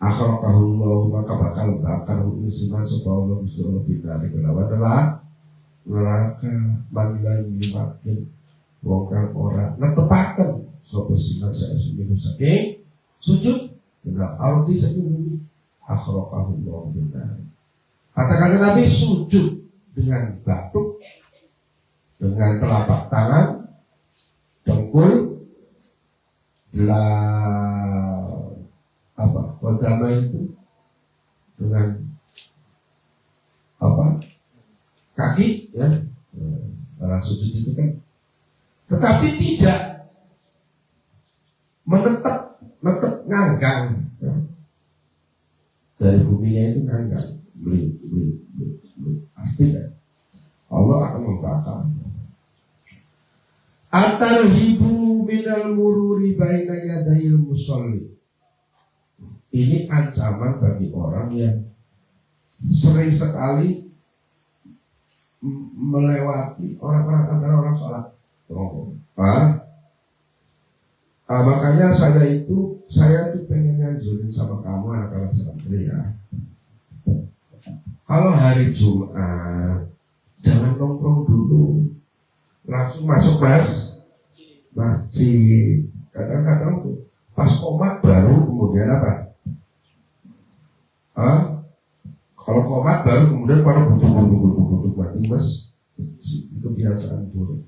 akhraqahullahu maka bakal bakar isiman supaya Allah Gusti Allah binnari kelawan neraka mandan dimakin wong kang ora netepaken sapa siman saestu saking sujud dengan arti saking bumi akhraqahullahu binnari. Kata-kata Nabi sujud dengan batuk, dengan telapak tangan, dengkul, kodama itu dengan kaki, ya, sujud itu kan. Tetapi tidak menetap nganggang. Dari buminya itu nganggang. Beli. Pasti kan. Allah akan membakar. Atarhibu minal mururi baina yadayil musolli. Ini ancaman bagi orang yang sering sekali melewati orang-orang antara orang sholat. Makanya saya tuh pengen nganjurin sama kamu anak-anak santri ya. Kalau hari Jumat jangan nongkrong dulu, langsung masuk masjid. Kadang-kadang tuh pas komat baru kemudian apa? Kalau komat baru kemudian pada butuh mati mas. Itu kebiasaan buruk.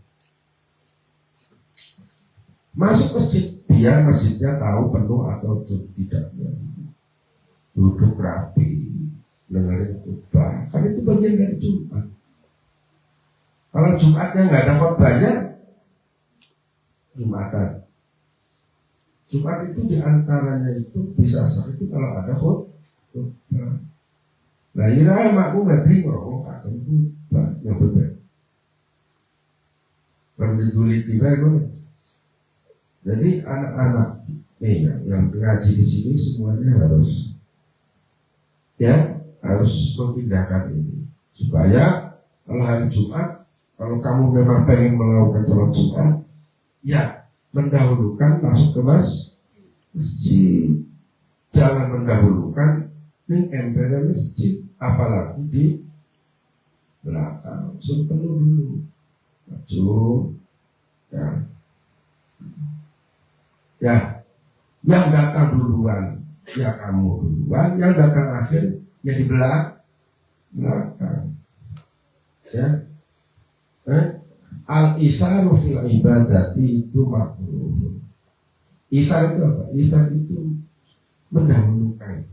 Masuk masjid biar masjidnya tahu penuh atau tidaknya. Duduk rapi, dengerin khutbah. Kan itu bagian dari Jumat. Kalau Jumatnya nggak ada khutbahnya, Jumatan. Jumat itu diantaranya itu bisa sah itu kalau ada khutbah. Nah ira makmu nggak ngerokok akan khutbah yang berbeda. Berditulis tiba itu. Jadi anak-anak yang ngaji di sini semuanya harus memindahkan ini supaya kalau hari Jumat, kalau kamu memang pengen melakukan sholat Jumat, ya mendahulukan masuk ke masjid, jangan mendahulukan di ember masjid, apalagi di belakang. Suruh penuh dulu, maju, ya, yang datang duluan, ya kamu duluan, yang datang akhir, ya di belakang. Ya, al-isaru fil ibadati itu makruh. Isar itu apa? Isar itu mendahulukan.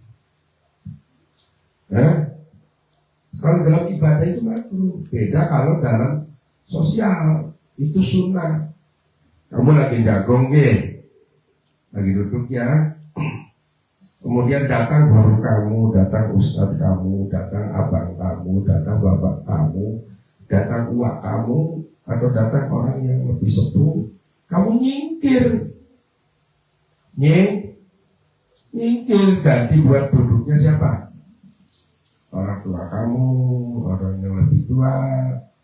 Kalau dalam ibadah itu makruh. Beda kalau dalam sosial itu sunnah. Kamu lagi jagung lagi duduk ya, kemudian datang guru kamu, datang ustadz kamu, datang abang kamu, datang bapak kamu, datang uak kamu, atau datang orang yang lebih sepuh, kamu nyingkir, ganti buat duduknya siapa? Orang tua kamu, orang yang lebih tua,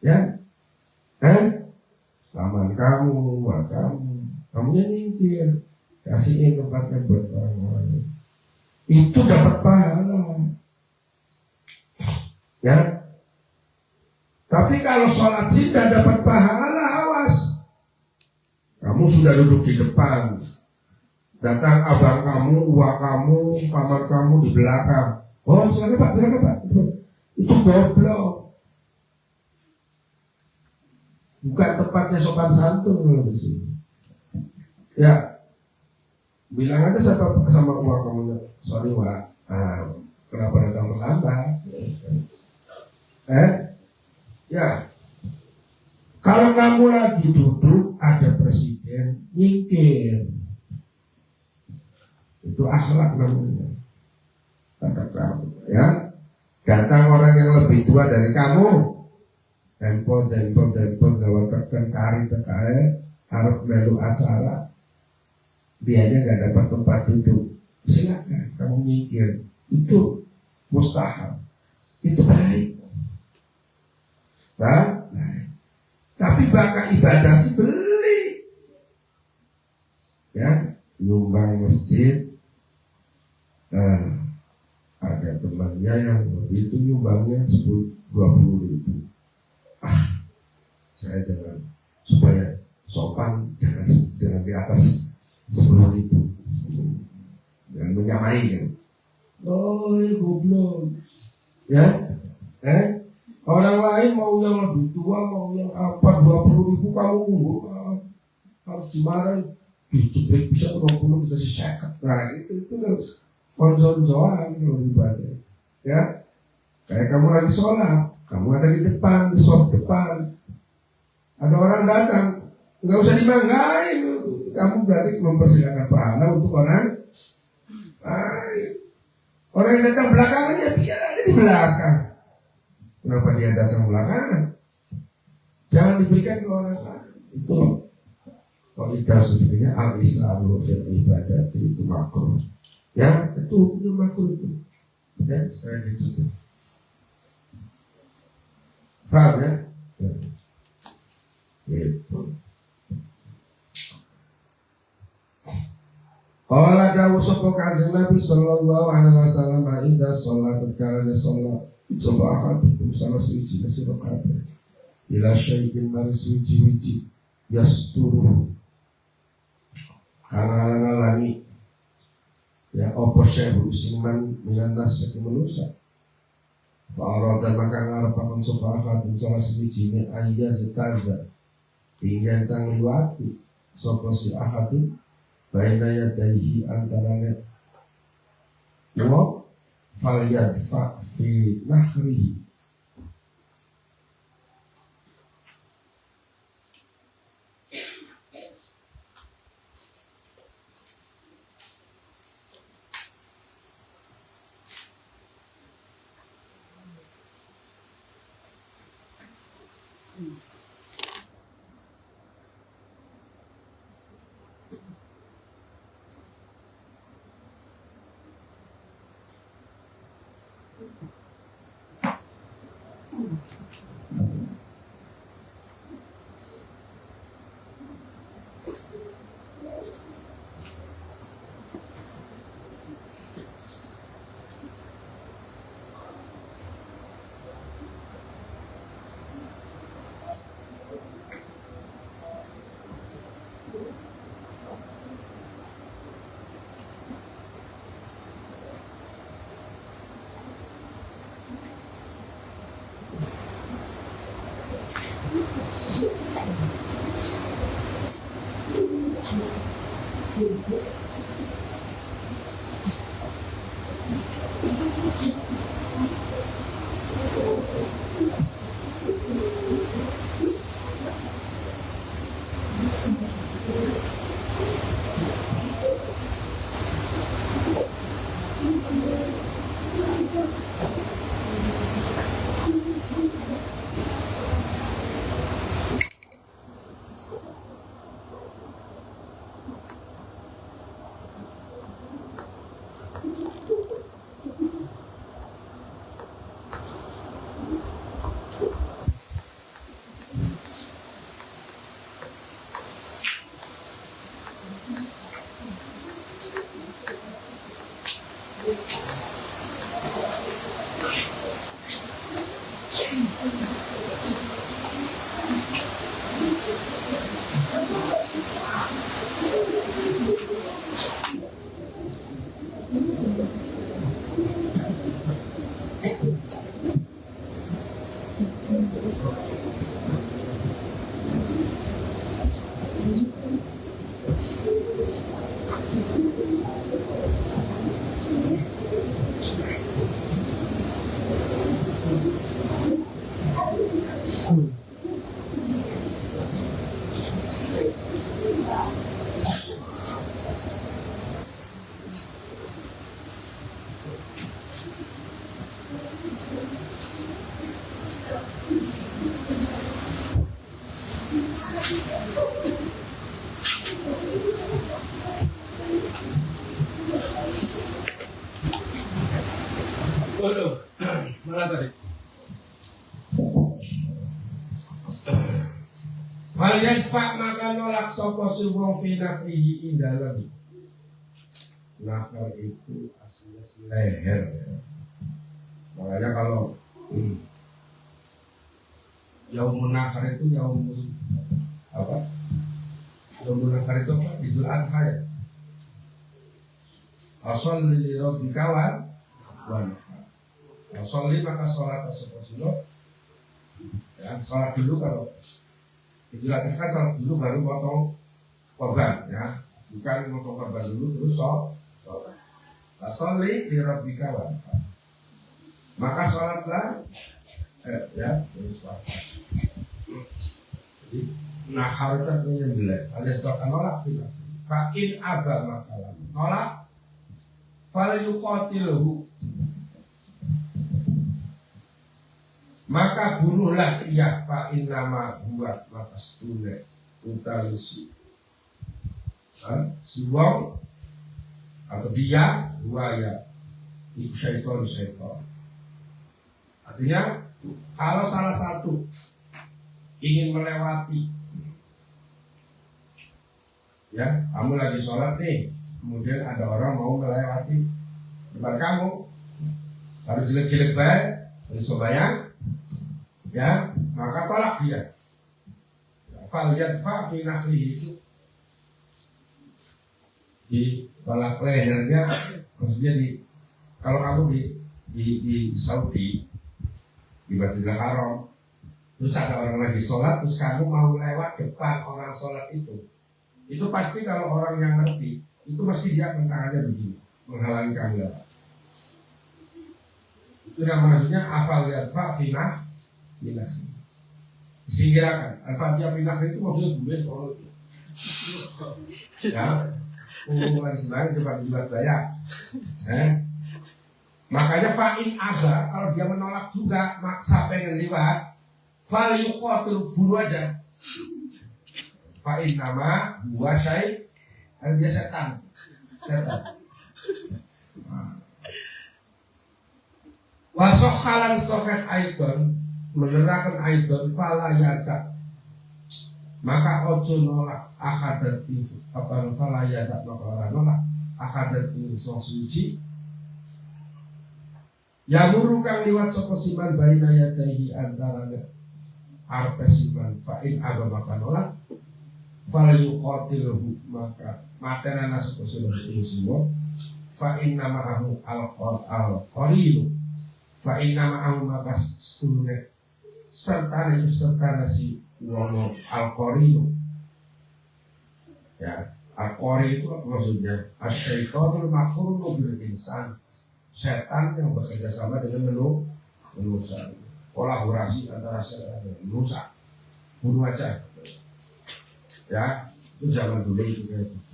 ya, paman kamu, uak kamu nyingkir. Kasihin tempatnya buat orang-orang itu dapat pahala, ya. Tapi kalau sholat tidak dapat pahala, awas. Kamu sudah duduk di depan, datang abang kamu, uak kamu, paman kamu di belakang. Oh silakan pak. Itu goblok. Bukan tempatnya sopan santun kalau di sini. Ya. Bilang aja sama uang kamu, sorry Wak, kenapa datang terlambat? Ya, kalau kamu lagi duduk ada presiden nyingkir, itu akhlak namanya. Kata kamu, ya, datang orang yang lebih tua dari kamu, tempon gawat terkari harus melu acara. Dianya nggak dapat tempat duduk, silakan kamu nyingkir, itu mustahab, itu baik. Tapi bakal ibadah sih beli, ya, nyumbang masjid. Ada temannya yang itu nyumbangnya 20 ribu. Saya jangan, supaya sopan, jangan di atas 10 ribu, yang menyamai kan. Oh ini goblok, ya. Orang lain mau yang lebih tua, mau yang apa 20 ribu, kamu harus dimarahin. Dijebret bisa 20 kita sekat. Nah itu harus konson-soan kalau ibadah, ya. Kayak kamu lagi sholat, kamu ada di depan, di shop depan, Ada orang datang, nggak usah dimanggain, kamu berarti mempersilakan pahala untuk orang lain. Orang yang datang belakangannya biar aja di belakang. Kenapa dia datang belakangan? Jangan diberikan ke orang lain. Itu kalau kita sebetulnya al-islamu fil ibadah itu makruh. Ya, itu hukumnya makruh itu. Ya, saya gitu. Paham ya? Gitu. Qala dawu sapa Kanjeng Nabi sallallahu alaihi wasallam inda sholat karena sholat coba hukum salah suci sira kabeh ila syai'in mari suci-suci yasturu kana ngalangi ya apa syai'u siman minan nas manusa fa'arada maka ngarepaken sapa hukum salah suci ne ayya zataza ingin tang liwati sapa si ahadin baina yadaihi antarane wa falyadfa fi nahrihi Waduh, mana tadi? Kalian fak maka nolak sopo subong fi nafrihi indalam. Nafar itu aslinya leher ya. Makanya kalau Yaumun Nahar itu Yaumun apa? Yaumun Nahar itu apa? Idul Adha ya. Asal li rabbika wa Sholli maka sholat tersebut dulu, ya, sholat dulu kalau Idul Adha kan sholat dulu baru potong korban, ya, bukan potong korban dulu terus sholat. Sholli li rabbika wanhar. Maka sholatlah, ya, terus sholat. Nahar itu artinya nyembelih. Alias nolak tidak. Fa'in aba makalah nolak. Fal yuqatiluhu, maka bunuhlah dia. Fa'in nama buat maka setune utawi si wong atau dia buaya itu syaitan. Artinya kalau salah satu ingin melewati, ya kamu lagi sholat nih, kemudian ada orang mau melewati depan kamu, lalu jelek-jelek baik, lalu sembahyang, ya maka tolak dia. Fal yadfa fi nakhlihi, itu di tolak lehernya, maksudnya kalau kamu di Saudi di Masjidil Haram, terus ada orang lagi sholat, terus kamu mau lewat depan orang sholat itu pasti kalau orang yang ngerti itu pasti dia akan tangannya begini menghalangi kamu lewat. Itu yang maksudnya afal yadfa finah disingkirkan. Al-Fatihah finah itu maksudnya bulan kalau itu ya lagi sebenarnya coba dibuat bayar. Makanya fa'in aga, kalau dia menolak juga maksa pengen lewat, fal yuqatil, bunuh aja. Fa'in nama buah syai, dia setan. Wasokhalan sokeh aidon, menerangkan aidon falayata, maka ojo nolak akadat itu apa falayata, maka orang nolak akadat itu sok suci. Ya murukang liwat sapa siman baina yadaihi antara arpe siman fa'in aba maka nolak fal yuqatiluhu, maka matena sapa siman semua fa'in nama'ahu al-qarinu fa'in nama'ahu maka setune serta si wong al-qarinu. Ya al-qarin itu apa maksudnya? Asyaitonul makhrumu bil insan, setan yang bekerja sama dengan manusia, kolaborasi antara setan dan manusia, bunuh aja. Ya, itu zaman dulu itu kayak gitu.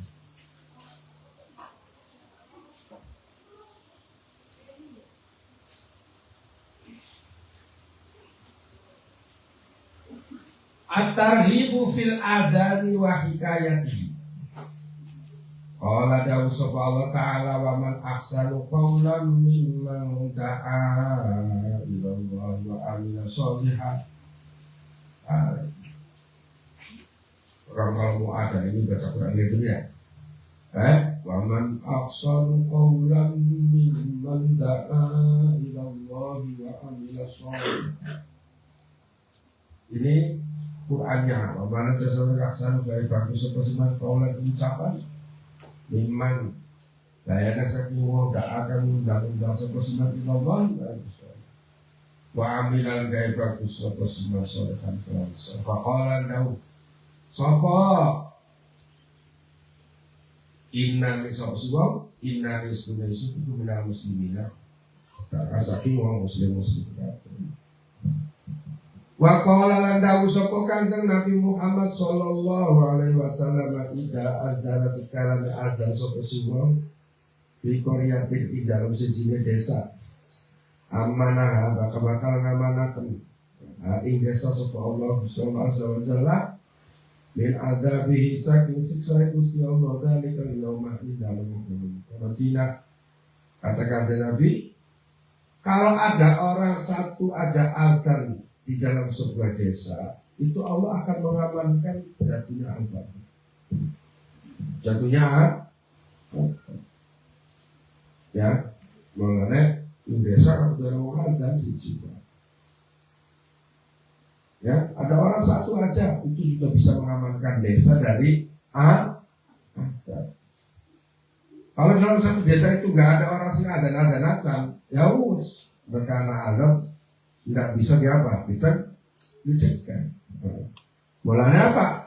At-tarhibu fil adani wa hikayatihi. Qala dawu sapa Allah Ta'ala wa man ahsanu qawlan mimman da'a ila Allah wa amila sholihan. Orang kalau mau ada ini baca Quran gitu ya. Wa man ahsanu qawlan mimman da'a ila Allah wa amila sholihan. Ini Qur'annya. Wa man ahsanu dari bagus sapa seman qawlan ucapan Miman layaknya saking wong gak akan undang-undang sapa sunat Allah wa amilan gaya bagus sapa sunat solehan kelan sapa qalan dawu sapa inna ni sapa suwang inna ni sunai suku minal muslimina tak saking wong muslim wa qala lan dawu sapa Kanjeng Nabi Muhammad sallallahu alaihi wasallam ida azdarat kalam adzan sapa suwong di Koryatin di dalam sejine desa amanah bakal ngamanaken ing desa sapa Allah subhanahu wa ta'ala min adzabihi saking siksa Gusti Allah dalika yauma dalam Madinah. Kata Kanjeng Nabi, kalau ada orang satu aja adzan di dalam sebuah desa, itu Allah akan mengamankan jatuhnya azab. Jatuhnya ya, mengenai desa ada orang azan siji. Ya, ada orang satu aja itu sudah bisa mengamankan desa dari azab. Kalau dalam satu desa itu nggak ada orang sing ada ya wis berkana azab tidak bisa dicegah. Mulanya apa?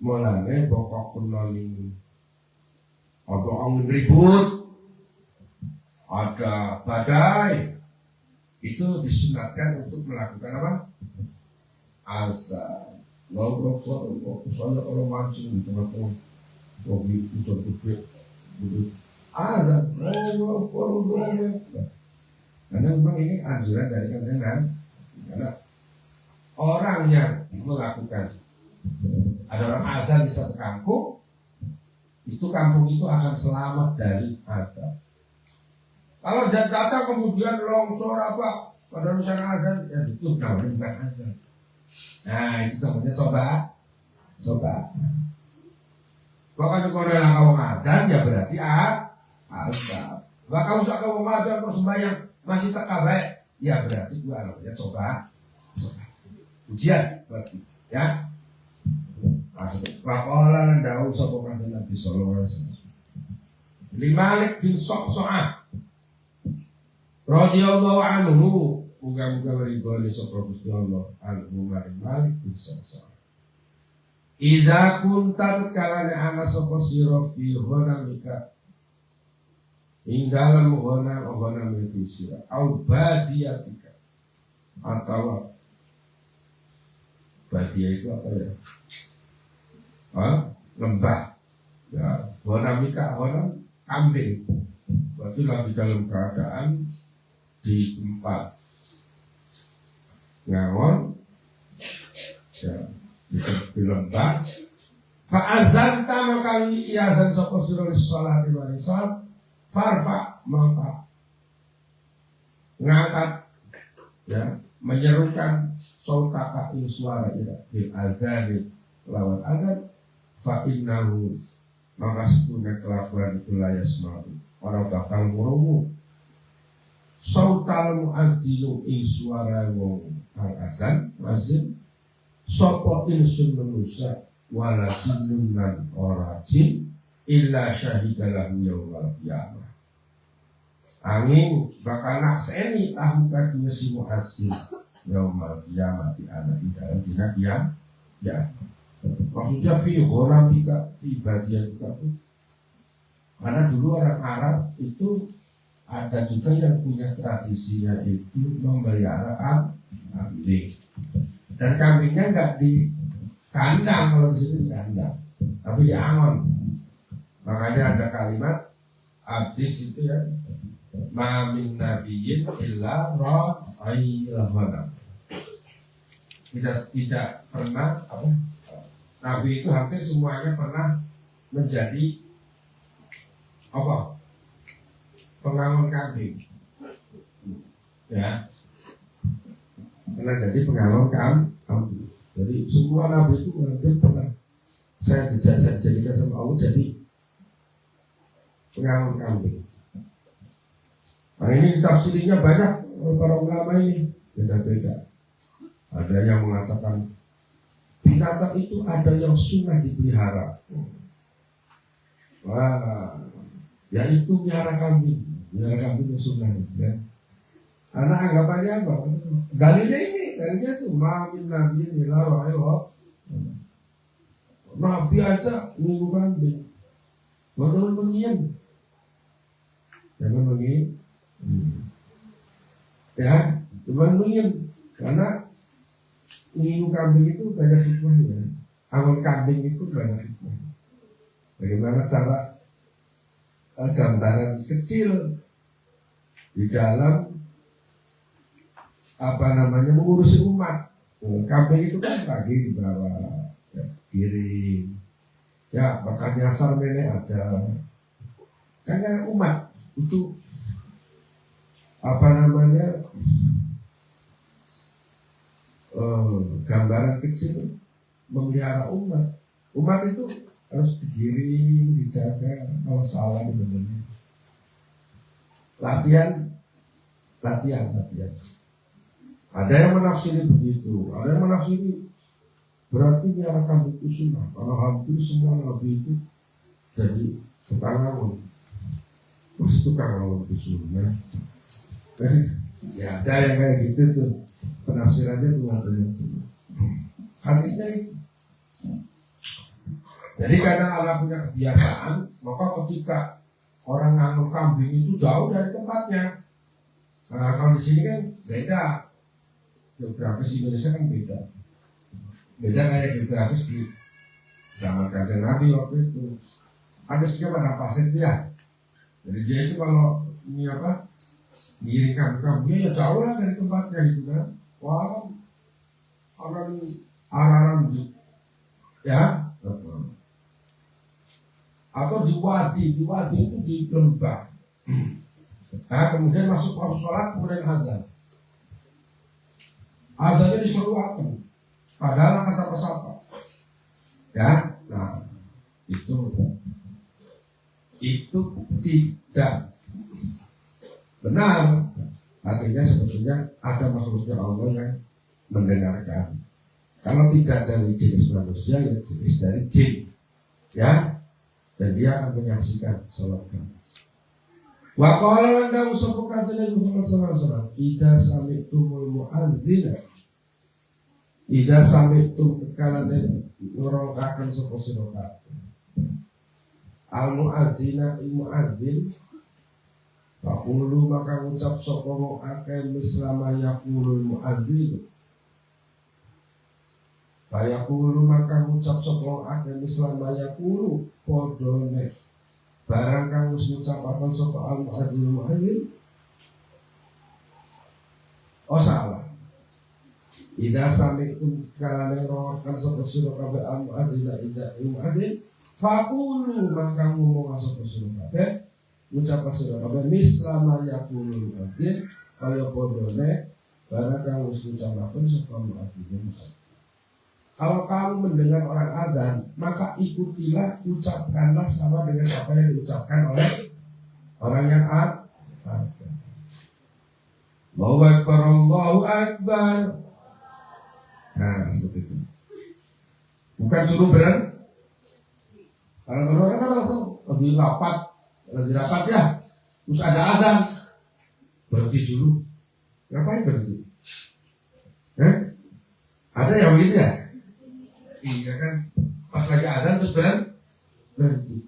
Mulanya pokok penolin ada angin ribut, ada badai, itu disunatkan untuk melakukan apa? Azan. Lalu saya kalau mancing di tengah-tengah mobil itu gede, ada karena memang ini anjuran dari kanjeng, karena orang yang melakukan ada orang azan di satu kampung, itu kampung itu akan selamat dari azab. Kalau datang kemudian longsor apa pada urusan azan, ya itu namanya bukan azan. Nah itu namanya coba. Bahkan kalau rela kau azan ya berarti azab. Bahkan usah kau azan terus sembahyang masih tak baik, ya berarti gua namanya coba. Ujian berarti, ya. Pakola ndau sapa kanjeng Nabi sallallahu alaihi wasallam. Malik bin Sa'sa'ah radhiyallahu anhu, muga-muga ridhone sapa Gusti Allah, anhu Malik bin Sa'sa'ah. Idza kunta kalane ana sapa sira fi ghanamika, ing dalem ghanam iki sira au badiyatika, atau badia itu apa ya? Lembah. Ya, ghanamika kambing. Berarti lagi dalam keadaan di tempat ngangon, ya, di lembah. Fa'azanta maka iazan sapa sira salati wa salat farfa maka ngangkat, ya, menyerukan sautaka ing suara ira bil adzan lawan adzan fa innahu maka sepunya kelakuan itu layas mau orang bakal ngurungu sautal muadzinu ing suara wong al azan mazin sapa insun manusia wala jinnun lan ora jin illa syahidalahu yaumal qiyamah, angin bakal nakseni tahu kadunya si muhasin yaumal qiyamah di anak di dalam dina ya. Maksudnya fi ghanamika fi badiyatika, karena dulu orang Arab itu ada juga yang punya tradisinya itu memelihara kambing, dan kambingnya nggak di kandang, kalau di sini di kandang tapi di angon. Makanya ada kalimat hadis itu ya, ma min nabiyyin illa ra'il ghanam. Tidak pernah apa, Nabi itu hampir semuanya pernah menjadi apa? Pengangon kambing. Ya. Pernah jadi pengangon kambing. Jadi semua Nabi itu hampir pernah saya dijadikan sama Allah jadi pengangon kambing. Nah ini tafsirnya banyak para ulama ini beda-beda. Ada yang mengatakan binatang itu ada yang sunnah dipelihara. Wah, yaitu miara kambing yang sunnah, ya. Karena anggapannya apa? Dalilnya itu mamin nabi ini lawa, nabi aja minggu kambing, betul pengian, jangan begini, ya, cuman pengian, karena minggu kambing itu banyak hikmahnya. Angon kambing itu banyak hikmahnya. Bagaimana cara gambaran kecil di dalam mengurusi umat. Kambing itu kan pagi di bawah, ya, kiri, ya makan nyasar nenek aja. Karena umat itu gambaran kecil memelihara umat. Umat itu harus digiring, dijaga, kalau salah benar-benar. Latihan. Ada yang menafsiri begitu, ada yang menafsiri berarti miara kambing itu sunnah, karena hampir semua nabi itu jadi tukang angon. Terus tukang angon itu sunnah. Ya ada yang kayak gitu tuh, penafsirannya tuh macam-macam. Hadisnya itu. Jadi karena Allah punya kebiasaan, maka ketika orang ngangon kambing itu jauh dari tempatnya. Nah, kalau di sini kan beda, geografis Indonesia kan beda. Beda kayak geografis di zaman Kanjeng Nabi waktu itu. Hadisnya pada pasir dia. Jadi dia itu kalau ini apa? Ngiringkan kamunya ya jauh lah dari tempatnya gitu kan. Wah, akan arahan ya. Atau di wadi itu di lembah. Nah, kemudian masuk sholat kemudian azan. Azannya disuruh waktu. Padahal nggak sapa-sapa. Ya, nah itu tidak benar. Artinya sebetulnya ada makhluknya Allah yang mendengarkan. Kalau tidak dari jenis manusia, ya jenis dari jin, ya, dan dia akan menyaksikan salat kamu. Wa qala lan usapu kanjeng Muhammad sallallahu alaihi wasallam, "Idza sami'tumul mu'adzina." Idza sami'tum kalane ngrongkaken sapa sira kabeh. Al mu'adzina mu'adzin faqulu maka ngucap sapa wong akeh mislama yaqulul mu'adzin. Fayaqulu maka ngucap sapa wong akeh mislama yaqulu padha nek barang kang wis ngucapaken sapa al mu'adzin mu'adzin. Oh salah. Ida sami'tum kalane rawakan sapa sira kabeh al mu'adzin ida mu'adzin faqulu maka ngomong sapa sira kabeh ngucap sira kabeh mislama yaqulu mu'adzin kaya padha nek barang kang wis ngucapaken sapa mu'adzin. Kalau kamu mendengar orang adzan, maka ikutilah, ucapkanlah sama dengan apa yang diucapkan oleh orang yang adzan. Allahu Akbar, Allahu Akbar. Nah, seperti itu. Bukan suruh berhenti. Kalau orang kan langsung lagi rapat ya. Terus ada adzan, berhenti dulu. Ngapain berhenti? Ada yang begitu ya? Iya kan, pas lagi adzan terus berhenti.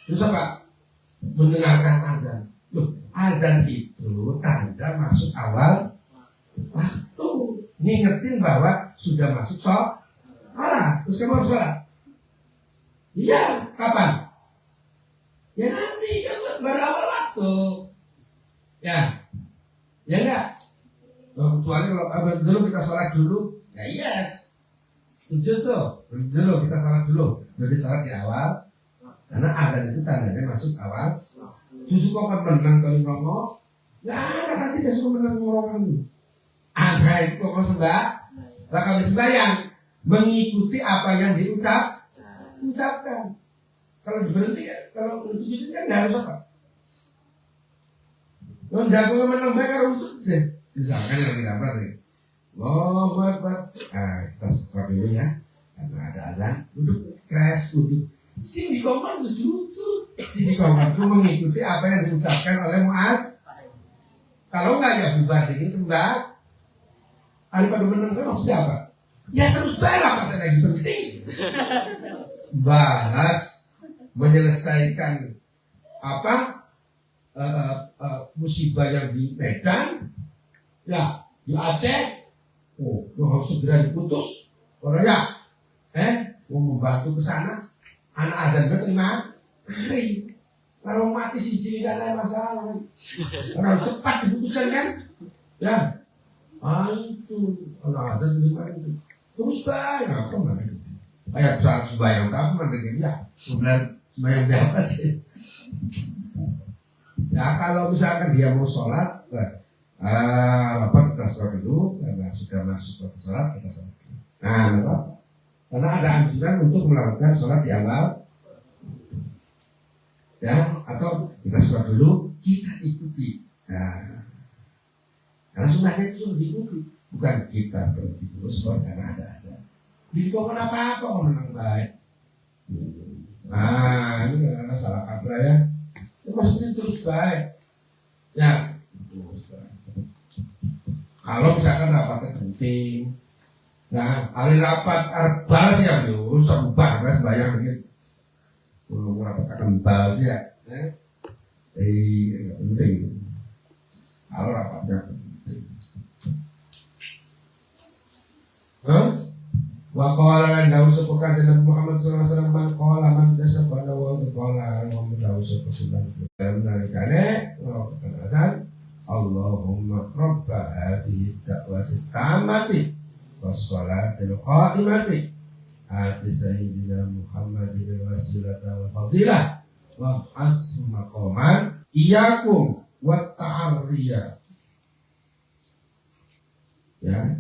Terus apa? Mendengarkan adzan. Loh, adzan itu tanda masuk awal waktu. Ngingetin bahwa sudah masuk sholat. Terus kamu harus sholat. Iya, kapan? Ya nanti kan baru awal waktu. Ya enggak. Kecuali kalau dulu kita sholat dulu, ya yes. Setuju tuh, dulu kita salat dulu. Berarti salat di awal. Karena adzan itu tandanya masuk awal. Tujuh kok kan menang kali ngomong. Ya, nanti saya suruh menang ngomong dulu. Adzan itu kok sembah. Lah kami sembahyang mengikuti apa yang ucapkan. Kalau berhenti, kalau untuk itu kan nggak harus apa. Kalau jago menang baik kalau untuk sih. Misalkan yang tidak apa nih. Allahu Akbar. Kita stop dulu ya. Karena ada adzan, duduk crash, duduk. Si dikomar duduk. Si dikomar itu mengikuti apa yang diucapkan oleh mu'ad. Kalau enggak ya bubar dingin sembah. Daripada menang maksudnya apa? Ya terus bayar apa lagi penting. Bahas menyelesaikan apa musibah yang di Medan, ya di Aceh. Harus segera diputus. Orang mau membantu ke sana. Anak adzan berterima kasih. Kalau mati si ciri tidak ada masalah. Orang cepat diputuskan kan? Ya. Itu anak adzan berterima kasih. Terus bayang apa mana? Kayak saat sembahyang kamu mana ya? Kemudian sembahyang berapa sih? Ya kalau misalkan dia mau sholat, kita sholat dulu. Karena sudah masuk ke sholat, kita sholat. Karena ada anjuran untuk melakukan sholat di awal, ya, atau kita sholat dulu, kita ikuti. Karena sunnahnya itu sudah diikuti, bukan kita berhenti dulu sholat karena ada. Jadi kau apa kau menang baik. Ini karena salah kaprah ya. Maksudnya terus baik, ya terus baik. Kalau misalkan rapatnya penting, nah hari rapat balas ya, usah bubar, bayang begitu. Rapat akan balas ya, penting. Kalau rapatnya penting, Wa qala lan dawu sapa kanjeng Nabi Muhammad sallallahu alaihi wasallam man qala man jasa pada wa qala Muhammad dawu sapa sallallahu nalikane kan Allahumma rabba hadhihi da'wati tammati was salatil qa'imati ati sayyidina Muhammadin wasilata wal fadilah wa asmu maqaman iyyakum wa ta'arriya. Ya,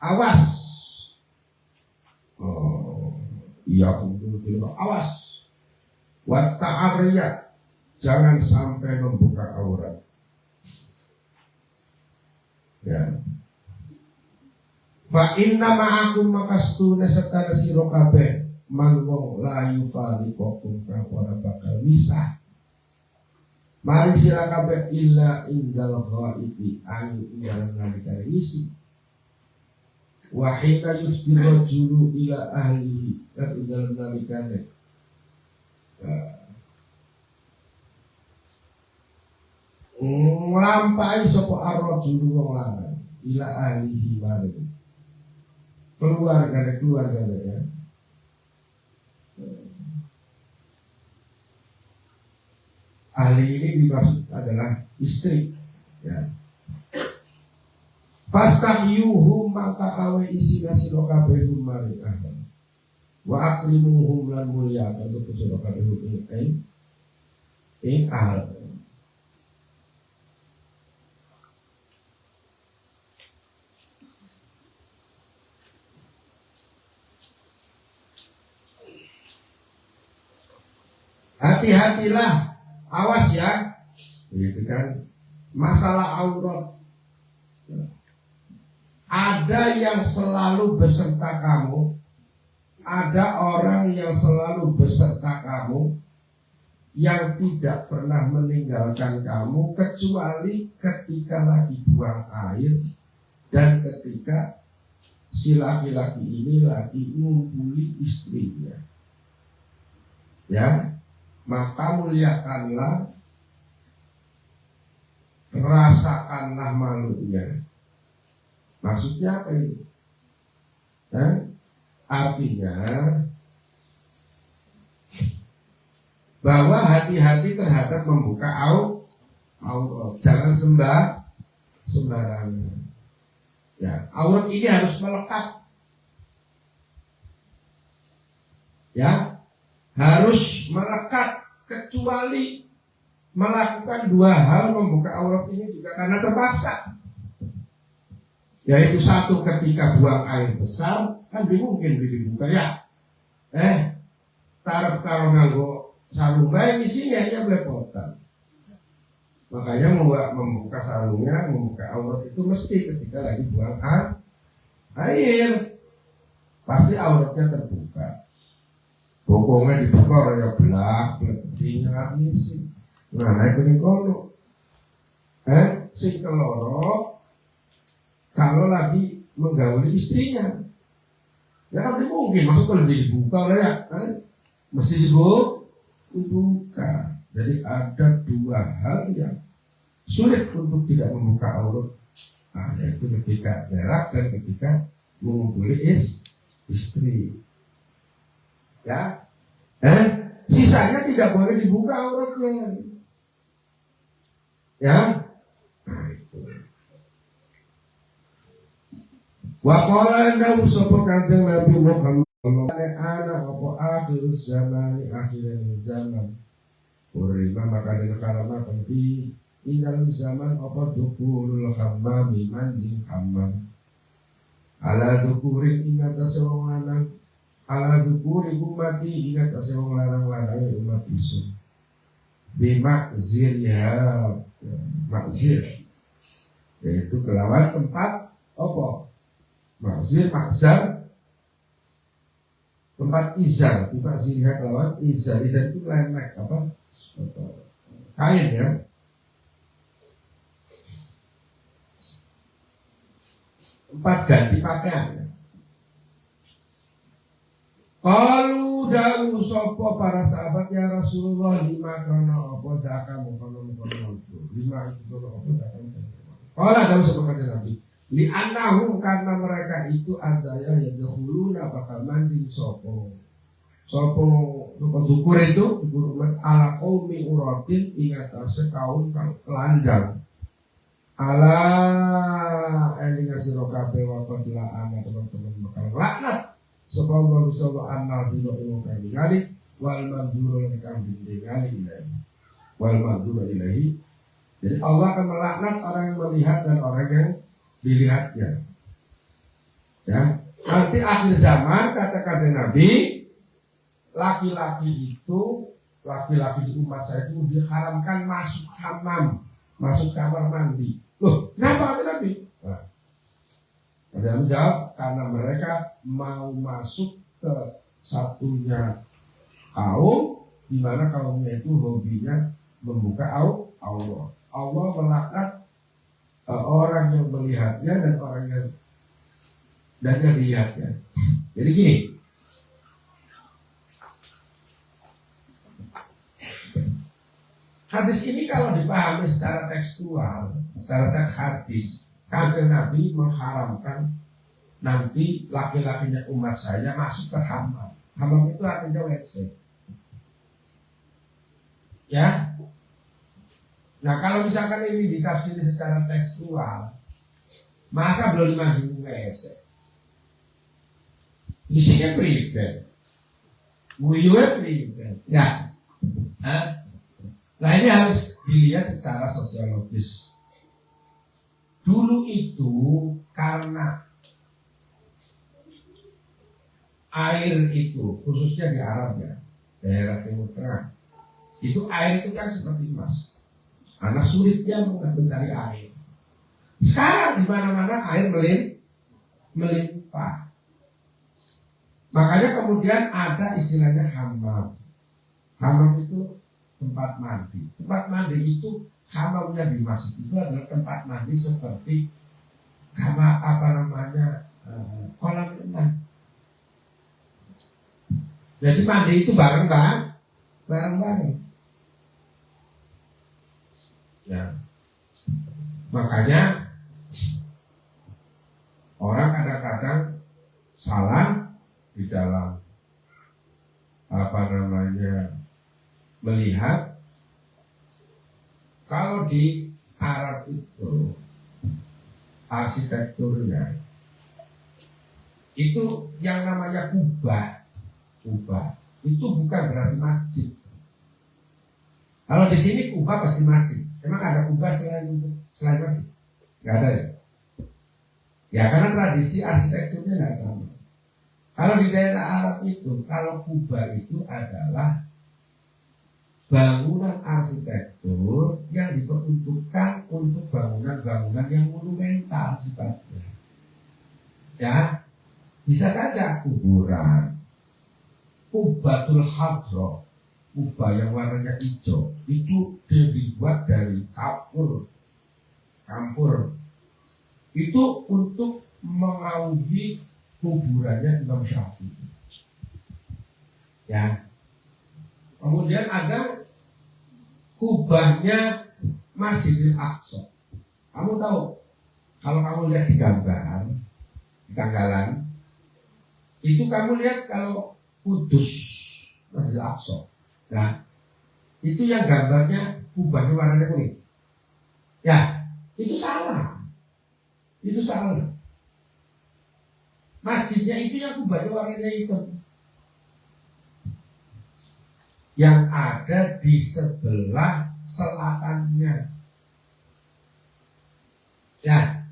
awas. Iya dulu awas. Wa ta'arriya, jangan sampai membuka aurat. Ya. Fa inna ma'akum makastuna serta sira kabeh man wong la yufariqakum kang ora bakal misah. Mari sira kabeh illa indal ghaiti an indal nalikane isi. Wa hina yufdir rajulu ila ahlihi lan indal nalikane nglampahi sapa ar-rajulu wong lanang ila ahlihi mari keluarga ya. Ahli ini dimaksud adalah istri, ya. Fastahyuhum maka awe isi nasiro kabehum mari ahli. Wa akrimuhum lan muliakan sapa sira kabehum ing ahli. Hati-hatilah, awas ya, gitu kan. Masalah aurat, ada yang selalu beserta kamu, ada orang yang selalu beserta kamu, yang tidak pernah meninggalkan kamu kecuali ketika lagi buang air dan ketika si laki-laki ini lagi ngumpuli istrinya, ya. Maka muliakanlah, rasakanlah malunya. Maksudnya apa ini? Artinya bahwa hati-hati terhadap membuka aurat. Jangan sembarangan. Ya, aurat ini harus melekat. Ya, harus melekat, kecuali melakukan dua hal membuka aurat ini juga karena terpaksa. Yaitu satu, ketika buang air besar kan mungkin dibuka ya. Tarap karo nganggo sarung bae isinya ya belepotan. Makanya membuka sarungnya, membuka aurat itu mesti ketika lagi buang air. Pasti auratnya terbuka. Bokongnya dibuka ya belak tinggal ngisi. Nah, naik kuning kono. Sing keloro kalau lagi menggauli istrinya. Ya kan mungkin masuk kalau dibuka ya, mesti dibuka. Jadi ada dua hal yang sulit untuk tidak membuka aurat. Yaitu ketika berak dan ketika mengumpuli istri. Ya, sisanya tidak boleh dibuka auratnya. Ya, nah itu. Wa qala dawu sapa kanjeng Nabi Muhammad ana apa akhiruz zamani akhirul zaman. Urima maka den karamatan fi indal zaman apa dukhulul hammami manjing hammam. Ala dukurin ingat sewong lanang. Ala dzukuri ummati ingat asal larang-larang umat isu bimakzir ya makzir, yaitu kelawan tempat apa makzir tempat izar, bimakzir ya kelawan izar itu lemek apa kain ya, tempat ganti pakaian. Kalau dawu sopo para sahabat ya Rasulullah lima krono opo dakamu krono lima itu krono opo dakamu. Kalau dawu sopo kata Nabi Li'annahum karena mereka itu adaya yadkhuluna bakal mancing sopo zukur itu zukur umat ala qaumi uratin ingatase kaum kang telanjang ala elinga sira kabeh wa qadlaan teman-teman bakal laknat sapa Allah subhanahu anna dino kali wal madhuru kang dingali ilahi wal madhuru ilahi. Jadi Allah akan melaknat orang yang melihat dan orang yang dilihatnya. Ya, nanti akhir zaman kata Nabi, laki-laki di umat saya itu diharamkan masuk hammam, masuk kamar mandi. Loh, kenapa kata Nabi? Nah, kata Nabi jawab, karena mereka mau masuk ke satunya kaum, di mana kaumnya itu hobinya membuka aurat. Allah melaknat orang yang melihatnya dan orang yang dilihatnya. Jadi gini, hadis ini kalau dipahami secara tekstual, secara teks hadis, Kanjeng Nabi mengharamkan nanti laki-lakinya umat saya masuk ke hammam. Hammam itu artinya WC. Ya. Nah kalau misalkan ini ditafsiri secara tekstual, masa belum dimasukin WC? Isinya pribadi, wuyunya pribadi. Ya. Nah ini harus dilihat secara sosiologis. Dulu itu karena air itu, khususnya di Arab ya, daerah Timur Tengah, itu air itu kan seperti emas. Karena sulit dia mencari air. Sekarang di mana-mana air melimpah. Makanya kemudian ada istilahnya hammam. Hammam itu tempat mandi. Tempat mandi itu hammamnya di masjid itu adalah tempat mandi seperti kolam renang. Jadi mandi itu bareng-bareng. Ya. Makanya orang kadang-kadang salah di dalam melihat. Kalau di Arab itu arsitekturnya itu yang namanya kubah itu bukan berarti masjid. Kalau di sini kubah pasti masjid. Emang ada kubah selain masjid? Gak ada ya? Ya karena tradisi arsitekturnya nggak sama. Kalau di daerah Arab itu, kalau kubah itu adalah bangunan arsitektur yang diperuntukkan untuk bangunan-bangunan yang monumental sifatnya. Ya, bisa saja kuburan, kubatul hadroh, kubah yang warnanya hijau itu dibuat dari kapur itu untuk mengaudi kuburannya Imam Syafi'i. Ya. Kemudian ada kubahnya Masjidil Aqsa. Kamu tahu kalau kamu lihat di gambar di tanggalan itu kamu lihat kalau Kudus Masjidil Aqsa. Nah, itu yang gambarnya kubahnya warnanya kuning. Ya, itu salah. Itu salah. Masjidnya itu yang kubahnya warnanya hitam. Yang ada di sebelah selatannya. Ya.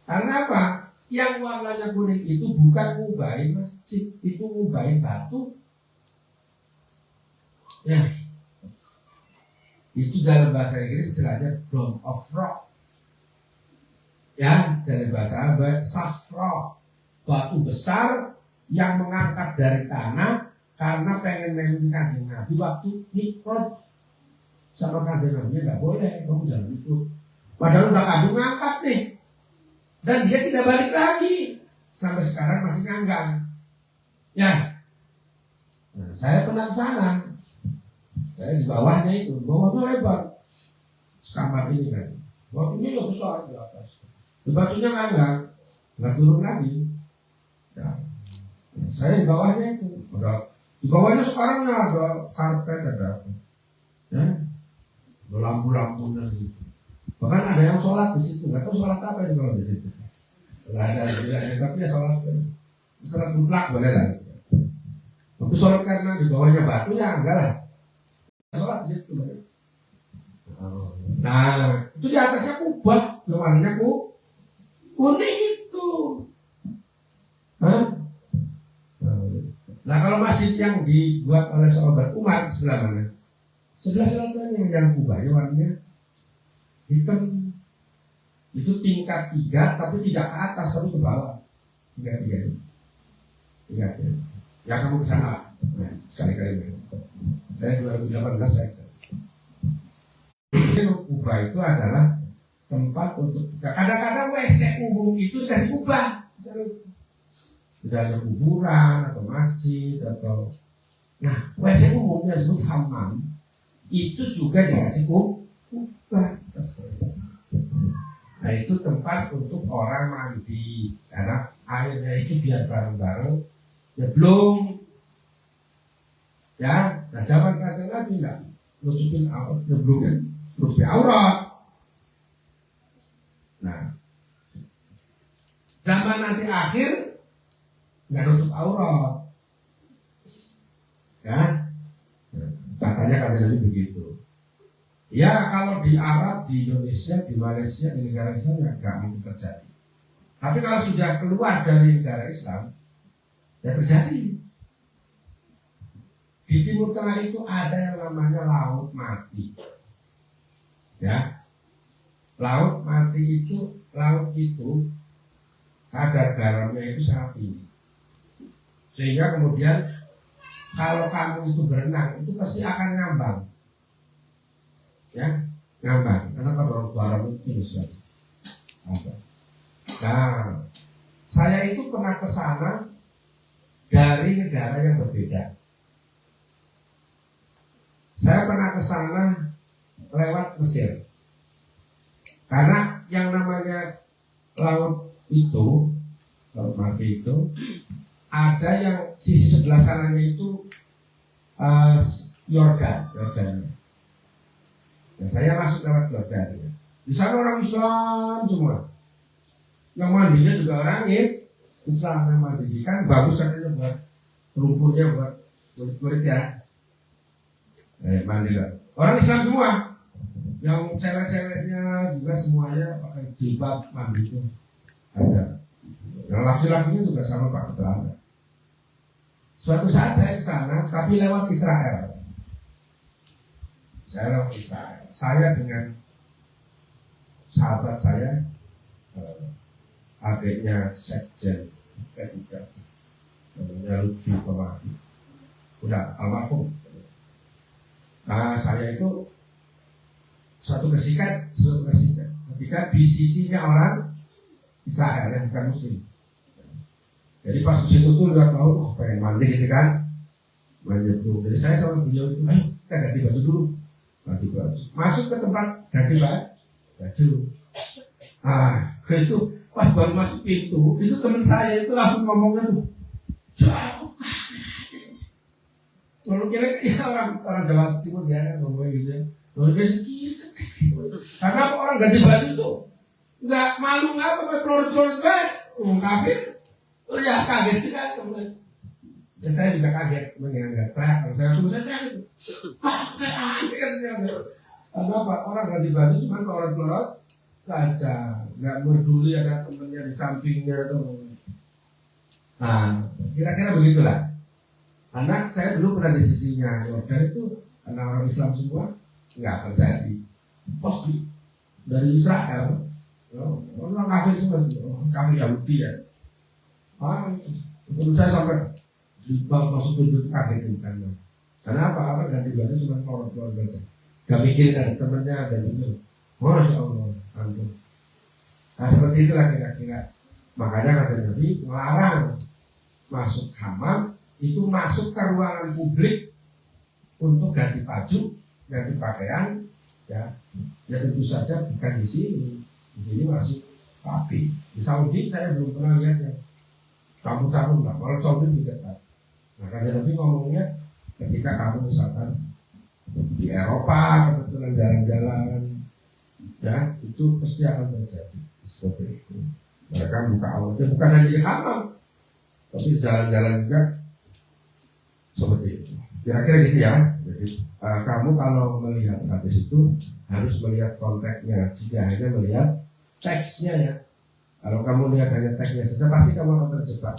Karena apa? Yang warnanya kuning itu bukan ngubahin masjid, itu ngubahin batu. Ya, itu dalam bahasa Inggris istilahnya Dome of Rock. Ya, dari bahasa Arab Sahra, batu besar yang mengangkat dari tanah karena pengen melindungi Kanjeng Nabi waktu Mi'raj. Sama Kanjeng Nabi nggak boleh, kamu jangan ikut. Padahal udah kadung ngangkat nih, dan dia tidak balik lagi sampai sekarang masih nganggang. Ya, nah, saya pernah ke sana. Saya di bawahnya itu, bawahnya lebar. Sekamar ini kan. Bawahnya ya besar di atas. Batunya kan nggak turun lagi. Ya. Saya di bawahnya itu, di bawahnya sekarang ada karpet, ada ya, lampu-lampu dari situ. Bahkan ada yang sholat di situ, nggak tahu sholat apa ini kalau di situ. Nggak ada istilahnya, tapi ya sholat mutlak boleh lah. Tapi sholat karena di bawahnya batu ya enggak lah. Sholat di situ. Nah, itu di atasnya kubah, warnanya kuning itu. Hah? Nah, kalau masjid yang dibuat oleh sahabat Umar sebelah mana? Sebelah selatan yang kubahnya warnanya hitam. Itu tingkat 3, tapi tidak ke atas, tapi ke bawah. Tingkat 3. Ya kamu kesana. Nah, sekali-kali. Saya 2018 saya kesana. Kubah itu adalah tempat untuk kadang-kadang WC umum itu dikasih kubah. Tidak ada kuburan atau masjid atau WC umumnya disebut hammam itu juga dikasih kubah. Nah itu tempat untuk orang mandi karena airnya itu biar bareng-bareng ya belum ya. Nah zaman kanjeng Nabi enggak nutupin aurat, ya belum kan nutupi aurat. Nah zaman nanti akhir nggak nutup aurat ya, katanya kanjeng Nabi begitu. Ya kalau di Arab, di Indonesia, di Malaysia, di negara Islam ya nggak mungkin terjadi. Tapi kalau sudah keluar dari negara Islam ya terjadi. Di Timur Tengah itu ada yang namanya laut mati. Ya, laut mati itu, laut itu kadar garamnya itu sangat tinggi. Sehingga kemudian kalau kamu itu berenang itu pasti akan ngambang. Ya, ngambang karena kadar garam itu tinggi sekali. Nah, saya itu pernah ke sana dari negara yang berbeda. Saya pernah ke sana lewat Mesir. Karena yang namanya laut itu, laut mati itu, ada yang sisi sebelah sananya itu Yordan. Nah, saya masuk lewat Yordan. Di sana orang Islam semua. Yang mandinya juga orang Islam yang mandi. Kan bagus katanya buat lumpurnya buat kulit ya. Mandi lah. Orang Islam semua. Yang cewek-ceweknya juga semuanya pakai jilbab mandi itu ada. Yang laki-lakinya juga sama pakai celana. Suatu saat saya ke sana, tapi lewat Israel. Saya lewat Israel. Saya dengan sahabat saya, adiknya Sekjen ketiga, namanya Lutfi Pemafi, udah almarhum. Nah saya itu suatu ketika di sisinya orang Israel yang bukan Muslim. Jadi pas di situ tuh udah tahu, pengen mandi gitu kan, mandi dulu. Jadi saya sama beliau itu, ayo kita ganti baju dulu, ganti baju. Masuk ke tempat ganti baju. Itu pas baru masuk pintu, itu teman saya itu langsung ngomongnya tuh, jauh. Kalau kira-kira orang Jawa Timur ya ngomong gitu ya. Lalu dia sedikit. Karena orang ganti baju itu nggak malu apa pelorot-pelorot banget, kafir. Ya kaget sih kan. Ya saya juga kaget, menganggap kalau saya tuh saya teriak itu. Karena apa? Orang ganti baju cuma pelorot-pelorot saja, nggak peduli ada temennya di sampingnya tuh. Nah, kira-kira begitulah. Anak saya dulu pernah di sisinya Yordan itu karena orang Islam semua nggak terjadi. Pasti dari Israel, orang kafir semua, kafir Yahudi ya. Untuk saya sampai di masuk pintu kaget kan. Karena apa ganti baju cuma orang aja. Gak mikirin ada temennya ada itu. Masya Allah, ampun. Nah seperti itulah kira-kira. Makanya kata Nabi melarang masuk hammam itu masuk ke ruangan publik untuk ganti baju, ganti pakaian, ya tentu saja bukan di sini. Di sini masuk Tapi di Saudi saya belum pernah lihatnya. Kampung-kampung lah, kalau Saudi tidak tahu. Nah, kan Nabi ngomongnya ketika kamu misalkan di Eropa kebetulan jalan-jalan, ya itu pasti akan terjadi seperti itu. Mereka buka auratnya bukan hanya di kamar, tapi jalan-jalan juga seperti itu. Kira-kira gitu ya. Jadi kamu kalau melihat hadis itu harus melihat konteksnya, tidak hanya melihat teksnya ya. Kalau kamu lihat hanya teksnya saja pasti kamu akan terjebak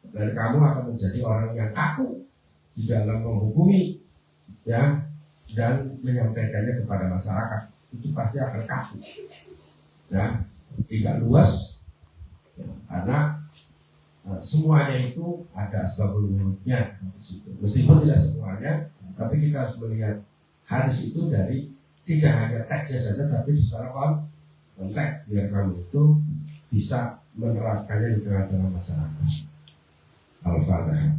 dan kamu akan menjadi orang yang kaku di dalam menghukumi ya dan menyampaikannya kepada masyarakat. Itu pasti akan kaku ya, tidak luas ya, karena semuanya itu ada asbabul wurudnya di situ. Meskipun tidak semuanya, tapi kita harus melihat hadis itu dari tidak hanya teksnya saja, tapi secara konteks biar kamu itu bisa menerapkannya di tengah-tengah masyarakat. Al-Fatihah.